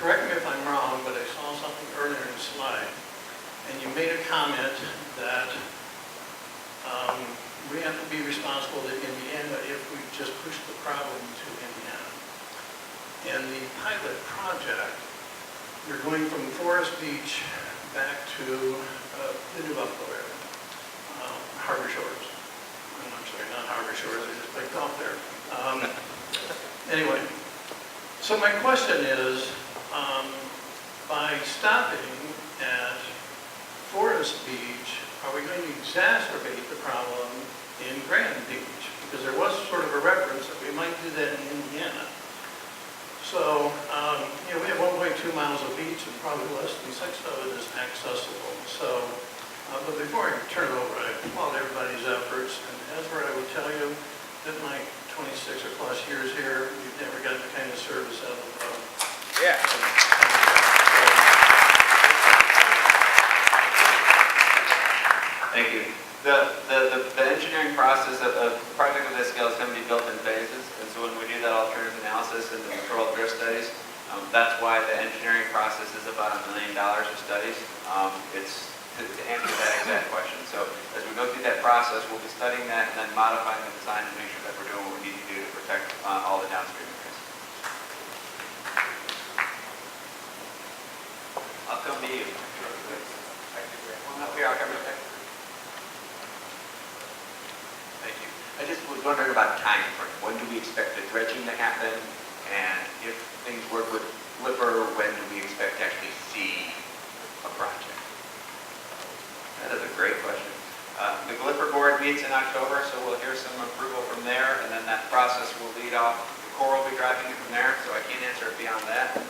Speaker 8: Correct me if I'm wrong, but I saw something earlier in the slide, and you made a comment that we have to be responsible to Indiana if we just push the problem to Indiana. In the pilot project, you're going from Forest Beach back to the New Buffalo area, Harbor Shores. I'm sorry, not Harbor Shores, I just played golf there. Anyway, so my question is, by stopping at Forest Beach, are we going to exacerbate the problem in Grand Beach? Because there was sort of a reference that we might do that in Indiana. So, we have 1.2 miles of beach and probably less than 6 of it is accessible. So, but before I turn it over, I applaud everybody's efforts. And as where I would tell you that my 26 or plus years here, you've never got the kind of service out of
Speaker 2: Yeah. Thank you. The engineering process of a project of this scale is going to be built in phases, and so when we do that alternative analysis and the controlled drift studies, that's why the engineering process is about $1 million of studies. It's to answer that exact question. So as we go through that process, we'll be studying that and then modifying the design to make sure that we're doing what we need to do to protect all the downstream areas. I'll come to you. Up here, I'll come to you. Thank you. I just was wondering about time frame. When do we expect the dredging to happen? And if things work with Flipper, when do we expect to actually see a project? That is a great question. The Glipper board meets in October, so we'll hear some approval from there, and then that process will lead off. The Corps will be driving it from there, so I can't answer it beyond that.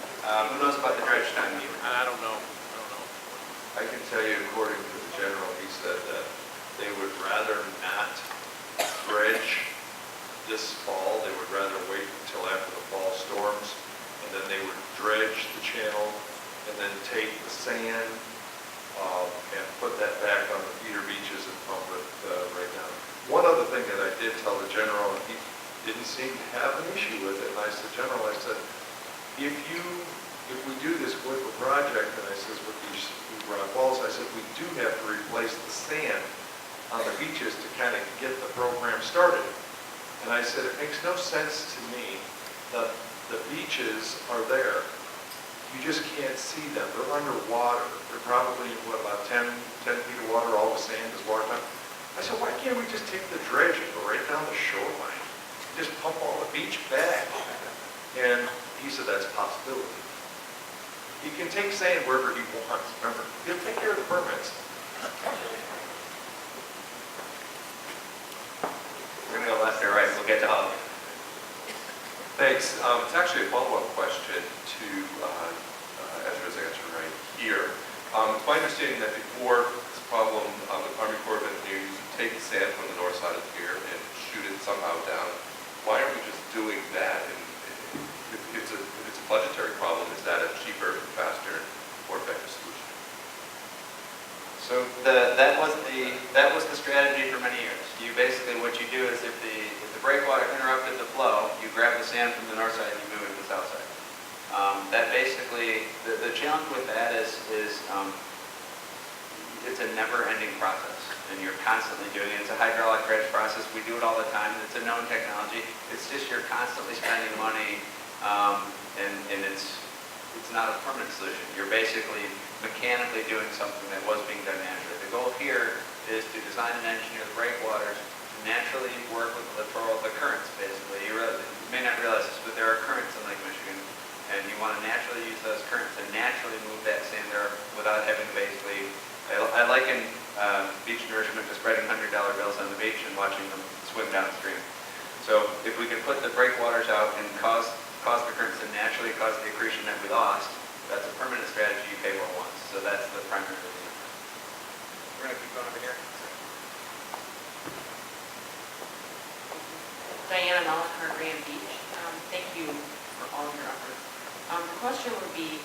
Speaker 2: Who knows about the dredge time?
Speaker 7: I don't know.
Speaker 6: I can tell you, according to the general, he said that they would rather not dredge this fall. They would rather wait until after the fall storms, and then they would dredge the channel and then take the sand and put that back on the feeder beaches and pump it right down. One other thing that I did tell the general, and he didn't seem to have an issue with it, and I said, General, I said, if we do this Glipper project, and I says with these rock walls, I said, we do have to replace the sand on the beaches to kind of get the program started. And I said, it makes no sense to me that the beaches are there. You just can't see them. They're underwater. They're probably in, about 10 feet of water. All the sand is water time. I said, why can't we just take the dredge and go right down the shoreline? Just pump all the beach back. And he said, that's a possibility. He can take sand wherever he wants. Remember, he'll take care of the permits.
Speaker 2: We're going to go left or right. We'll get to Hub.
Speaker 6: Thanks. It's actually a follow-up question to Ezra's answer right here. It's my understanding that before this problem, the Army Corps of Engineers used to take the sand from the north side of the pier and shoot it somehow down. Why aren't we just doing that? And if it's a budgetary problem, is that a cheaper, faster, more effective solution?
Speaker 2: So that was the strategy for many years. You basically, what you do is if the breakwater interrupted the flow, you grab the sand from the north side and you move it to the south side. That basically, the challenge with that is it's a never-ending process, and you're constantly doing it. It's a hydraulic dredge process. We do it all the time. It's a known technology. It's just you're constantly spending money, and it's not a permanent solution. You're basically mechanically doing something that was being done naturally. The goal here is to design and engineer the breakwaters to naturally work with the littoral, the currents, basically. You may not realize this, but there are currents in Lake Michigan, and you want to naturally use those currents to naturally move that sand there without having to basically, I liken beach nourishment to spreading $100 bills on the beach and watching them swim downstream. So if we can put the breakwaters out and cause the currents to naturally cause the accretion that we lost, that's a permanent strategy you pay for once. So that's the primary reason. We're going to keep going over here.
Speaker 9: Diana Mellicar, Grand Beach. Thank you for all of your efforts. The question would be,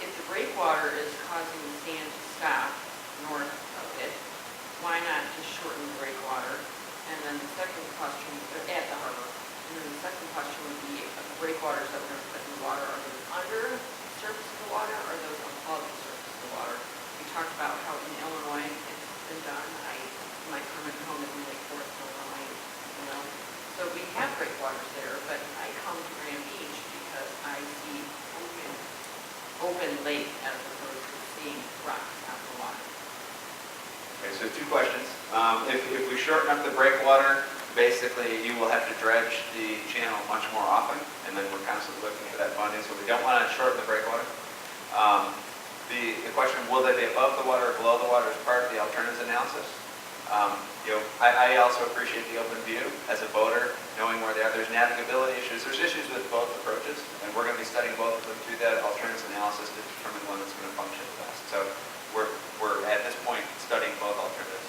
Speaker 9: if the breakwater is causing the sand to stop north of it, why not just shorten the breakwater? And then the second question, at the harbor. And then the second question would be, if the breakwaters that we're going to put in the water, are those under the surface of the water, or are those above the surface of the water? We talked about how in Illinois it's been done. My permanent home is in Lake Forest, Illinois, you know. So we have breakwaters there, but I come to Grand Beach because I see open lake as opposed to seeing rocks out of the water.
Speaker 2: Okay, so two questions. If we shorten up the breakwater, basically you will have to dredge the channel much more often, and then we're constantly looking for that funding, so we don't want to shorten the breakwater. The question, will they be above the water or below the water, is part of the alternatives analysis. I also appreciate the open view as a boater, knowing where they are. There's navigability issues. There's issues with both approaches, and we're going to be studying both of them through that alternatives analysis to determine one that's going to function the best. So we're at this point studying both alternatives.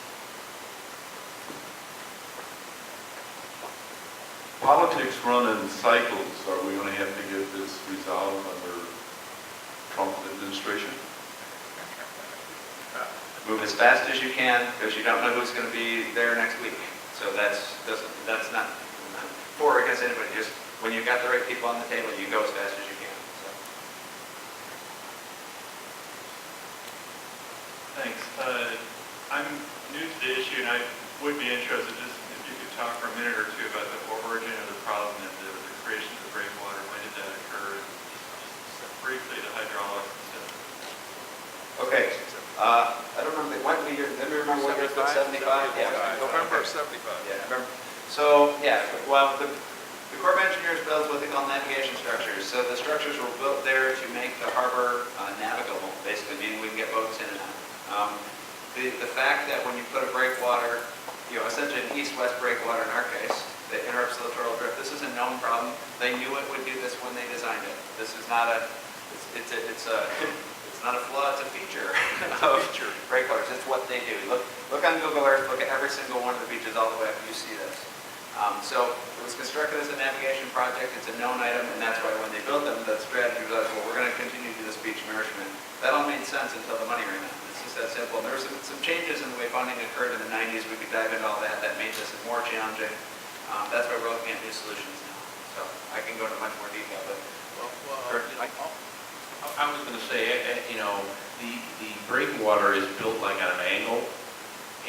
Speaker 3: Politics run in cycles. Are we going to have to get this resolved under Trump administration?
Speaker 2: Move as fast as you can, because you don't know who's going to be there next week. So that's not for or against anybody. Just when you've got the right people on the table, you go as fast as you can. So.
Speaker 10: Thanks. I'm new to the issue, and I would be interested just if you could talk for a minute or two about the origin of the problem and the creation of the breakwater. When did that occur? Just briefly, the hydraulics and stuff.
Speaker 2: Okay. I don't remember what year. Let me remember what year it was. 75. Yeah.
Speaker 6: November of 75.
Speaker 2: Yeah. November. So yeah. Well, the Corps of Engineers builds what they call navigation structures. So the structures were built there to make the harbor navigable, basically, meaning we can get boats in and out. The fact that when you put a breakwater, essentially an east-west breakwater in our case, that interrupts the littoral drift, this is a known problem. They knew it would do this when they designed it. This is not a. It's not a flaw, it's a feature of breakwaters. It's what they do. Look on Google Earth, look at every single one of the beaches all the way up, you see this. So it was constructed as a navigation project, it's a known item, and that's why when they built them, the strategy was, well, we're going to continue to do this beach nourishment. That all made sense until the money ran out. It's just that simple. And there were some changes in the way funding occurred in the 90s. We could dive into all that. That made this more challenging. That's why we're looking at new solutions now. So I can go into much more detail, but...
Speaker 5: I was going to say, the breakwater is built like on an angle,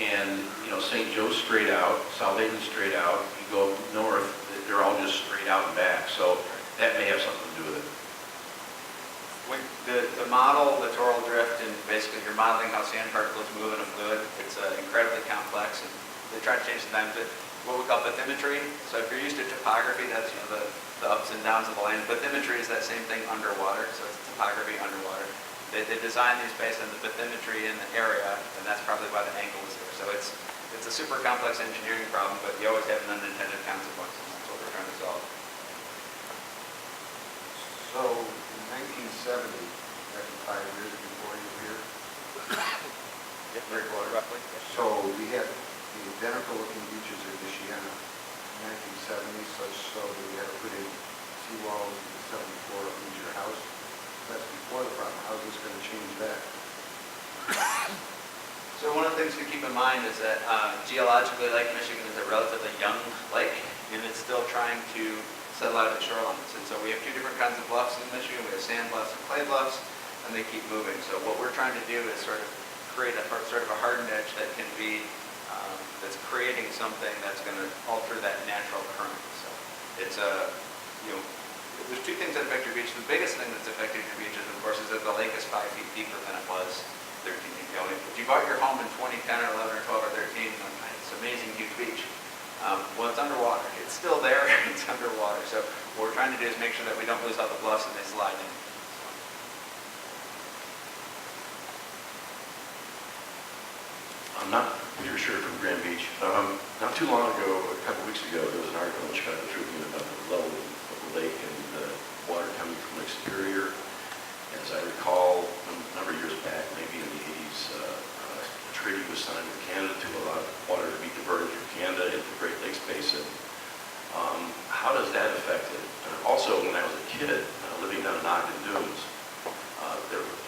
Speaker 5: and, St. Joe's straight out, South Haven straight out, you go north, they're all just straight out and back, so that may have something to do with it.
Speaker 2: When the model, littoral drift, and basically you're modeling how sand particles move in a fluid, it's incredibly complex, and they try to change the times, but what we call bathymetry, so if you're used to topography, that's the ups and downs of the land. Bathymetry is that same thing underwater, so it's topography underwater. They design these based on the bathymetry in the area, and that's probably why the angle is there. So it's a super complex engineering problem, but you always have an unintended consequence, and that's what we're trying to solve.
Speaker 11: So in 1970, after 5 years before you were here, identical looking beaches in Michiana in 1970, such so that we had to put in seawalls in the 7th floor of each your house. That's before the problem. How is this going to change that?
Speaker 2: So one of the things to keep in mind is that geologically, Lake Michigan is a relatively young lake, and it's still trying to settle out of the shorelines. And so we have two different kinds of bluffs in Michigan. We have sand bluffs and clay bluffs, and they keep moving. So what we're trying to do is sort of create a sort of a hardened edge that can be, that's creating something that's going to alter that natural current. So it's a, there's two things that affect your beach. The biggest thing that's affecting your beaches, of course, is that the lake is 5 feet deeper than it was 13 years ago. If you bought your home in 2010 or 11 or 12 or 13, it's an amazing, huge beach. Well, it's underwater. It's still there. It's underwater. So what we're trying to do is make sure that we don't lose all the bluffs and they slide in.
Speaker 12: I'm not Peter Scher from Grand Beach. Not too long ago, a couple weeks ago, there was an article in the Chicago Tribune about the level of the lake and the water coming from Lake Superior. As I recall, a number of years back, maybe in the 80s, a treaty was signed with Canada to allow water to be diverted from Canada into the Great Lakes Basin. How does that affect it? Also, when I was a kid, living down in Ogden Dunes,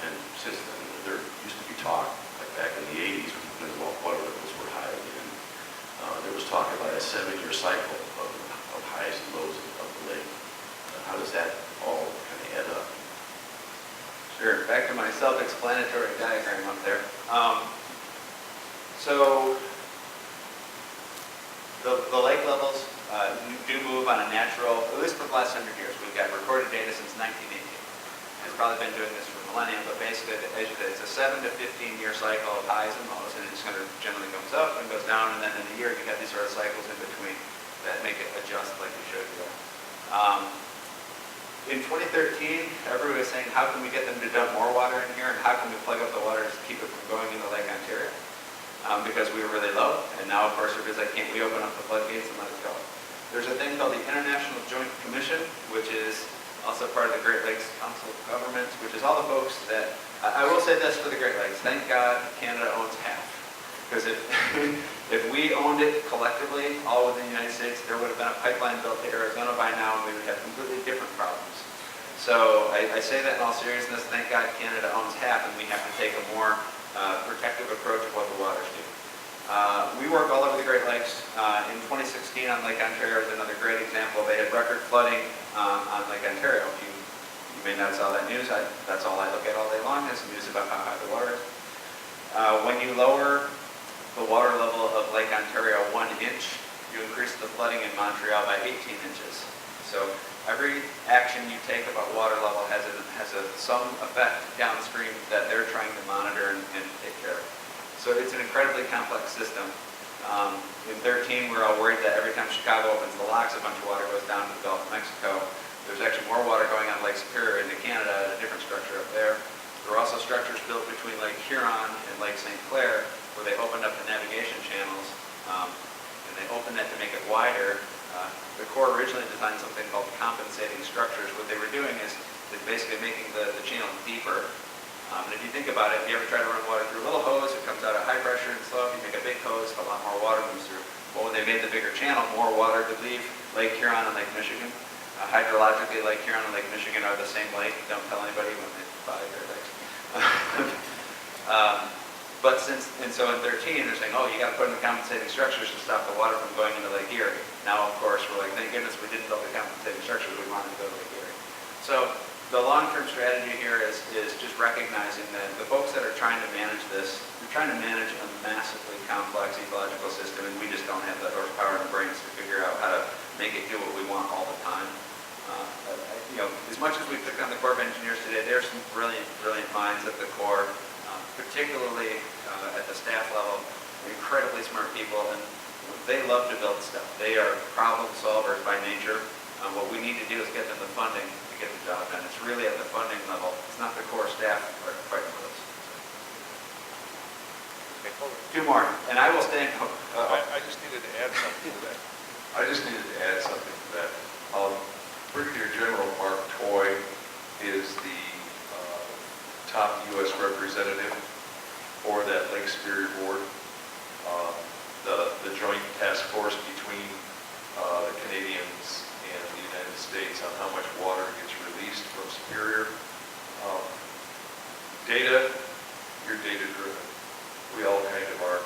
Speaker 12: and since then, there used to be talk, like back in the 80s, when the water levels were high again, there was talk about a 7-year cycle of highs and lows of the lake. How does that all kind of add up?
Speaker 2: Sure. Back to my self-explanatory diagram up there. So the lake levels do move on a natural, at least for the last 100 years. We've got recorded data since 1918. It's probably been doing this for millennia, but basically it's a 7 to 15-year cycle of highs and lows, and it just kind of generally goes up and goes down, and then in a year you have these sort of cycles in between that make it adjust like we showed you there. In 2013, everybody was saying, how can we get them to dump more water in here, and how can we plug up the water to keep it from going into Lake Ontario? Because we were really low, and now, of course, everybody's like, can't we open up the floodgates and let it go? There's a thing called the International Joint Commission, which is also part of the Great Lakes Council of Governments, which is all the folks that, I will say this for the Great Lakes, thank God Canada owns half. Because if we owned it collectively, all within the United States, there would have been a pipeline built to Arizona by now, and we would have completely different problems. So I say that in all seriousness, thank God Canada owns half, and we have to take a more protective approach of what the waters do. We work all over the Great Lakes. In 2016 on Lake Ontario is another great example. They had record flooding on Lake Ontario. You may not saw that news. That's all I look at all day long is news about how high the water is. When you lower the water level of Lake Ontario 1 inch, you increase the flooding in Montreal by 18 inches. So every action you take about water level has some effect downstream that they're trying to monitor and take care of. So it's an incredibly complex system. In 13, we're all worried that every time Chicago opens the locks, a bunch of water goes down to the Gulf of Mexico. There's actually more water going on Lake Superior into Canada at a different structure up there. There are also structures built between Lake Huron and Lake St. Clair where they opened up the navigation channels and they opened that to make it wider. The Corps originally designed something called compensating structures. What they were doing is basically making the channel deeper. And if you think about it, if you ever try to run water through a little hose, it comes out at high pressure and slow. If you make a big hose, a lot more water comes through. But when they made the bigger channel, more water could leave Lake Huron and Lake Michigan. Hydrologically, Lake Huron and Lake Michigan are the same lake. Don't tell anybody when they buy their lakes. So in 13, they're saying, oh, you got to put in the compensating structures to stop the water from going into Lake Erie. Now, of course, we're like, thank goodness we didn't build the compensating structures. We wanted to go to Lake Erie. So the long-term strategy here is just recognizing that the folks that are trying to manage this, they're trying to manage a massively complex ecological system, and we just don't have the horsepower and brains to figure out how to make it do what we want all the time. As much as we pick on the Corps of Engineers today, there are some brilliant, brilliant minds at the Corps, particularly at the staff level, incredibly smart people, and they love to build stuff. They are problem solvers by nature. What we need to do is get them the funding to get the job done. It's really at the funding level. It's not the Corps staff who are fighting with us. Two more, and I will stay in.
Speaker 6: I just needed to add something to that. Brigadier General Mark Toy is the top U.S. representative for that Lake Superior Board. The joint Data, you're data driven. We all kind of are.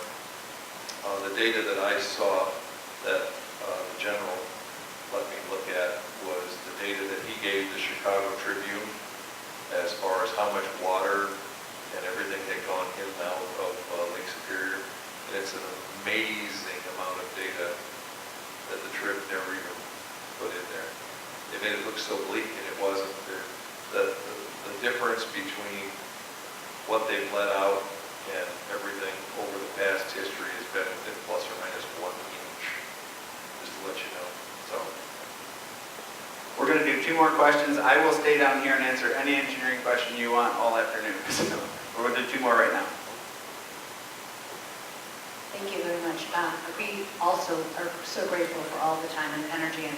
Speaker 6: The data that I saw that the general let me look at was the data that he gave the Chicago Tribune as far as how much water and everything had gone in and out of Lake Superior. And it's an amazing amount of data that the Trib never even put in there. They made it look so bleak, and it wasn't. The difference between what they've let out and everything over the past history has been within plus or minus 1 inch, just to let you know. So,
Speaker 2: We're going to do 2 more questions. I will stay down here and answer any engineering question you want all afternoon. So we're going to do 2 more right now.
Speaker 13: Thank you very much. We also are so grateful for all the time and energy and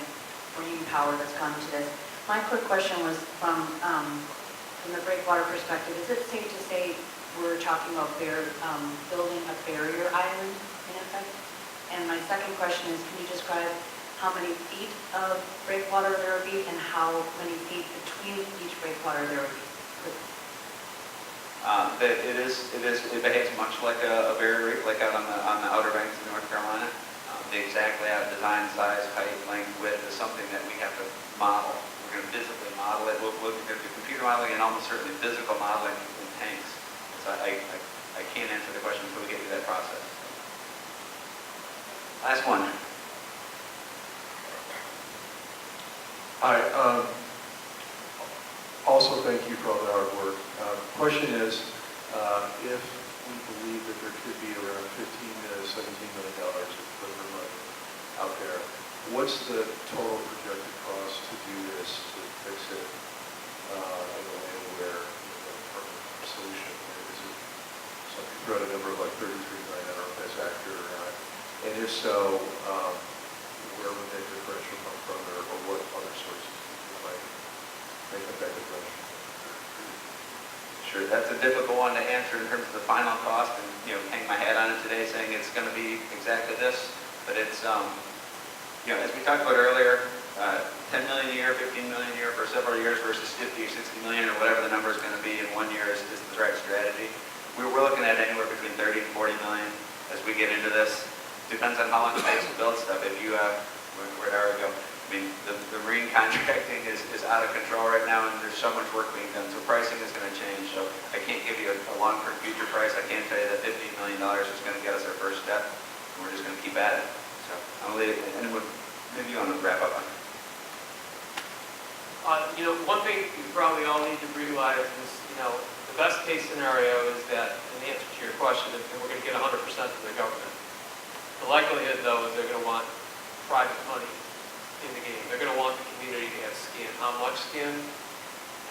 Speaker 13: bringing power that's gone into this. My quick question was from the breakwater perspective. Is it safe to say we're talking about building a barrier island in effect? And my second question is, can you describe how many feet of breakwater there will be and how many feet between each breakwater there will be?
Speaker 2: It behaves much like a barrier reef, like out on the Outer Banks of North Carolina. The exact layout, design, size, height, length, width is something that we have to model. We're going to physically model it. We're going to do computer modeling and almost certainly physical modeling in tanks. So I can't answer the question until we get through that process. Last one.
Speaker 6: Hi. Also, thank you for all the hard work. Question is, if we believe that there could be around $15 to $17 million of federal money out there, what's the total projected cost to do this, to fix it in a way where the permanent solution? Is it something throw out a number of like 33 million? I don't know if that's accurate or not. And if so, where would that differential come from, or what other sources might make up that differential?
Speaker 2: Sure, that's a difficult one to answer in terms of the final cost, and hang my hat on it today saying it's going to be exactly this. But it's, as we talked about earlier, 10 million a year, 15 million a year for several years versus 50 or 60 million or whatever the number is going to be in 1 year is the right strategy. We're looking at anywhere between 30 and 40 million as we get into this. Depends on how long it takes to build stuff. If you where'd I go? I mean, the marine contracting is out of control right now, and there's so much work being done, so pricing is going to change. So I can't give you a long-term future price. I can't tell you that $15 million is going to get us our first step, and we're just going to keep at it. So I'm going to leave it, and maybe you want to wrap up on it.
Speaker 1: One thing you probably all need to realize is, the best case scenario is that, in the answer to your question, is that we're going to get 100% from the government. The likelihood, though, is they're going to want private money in the game. They're going to want the community to have skin. How much skin?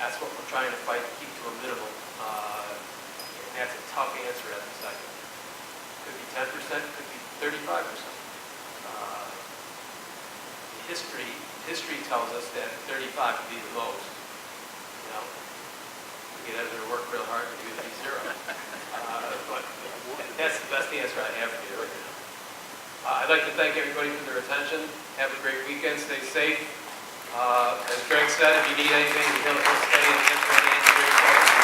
Speaker 1: That's what we're trying to fight to keep to a minimum. And that's a tough answer at the second. Could be 10%, could be 35%. History tells us that 35 would be the most. We get everyone to work real hard to do it be 0. But that's the best answer I have for you right now. I'd like to thank everybody for their attention. Have a great weekend. Stay safe. As Greg said, if you need anything, you know, stay and answer any engineering questions.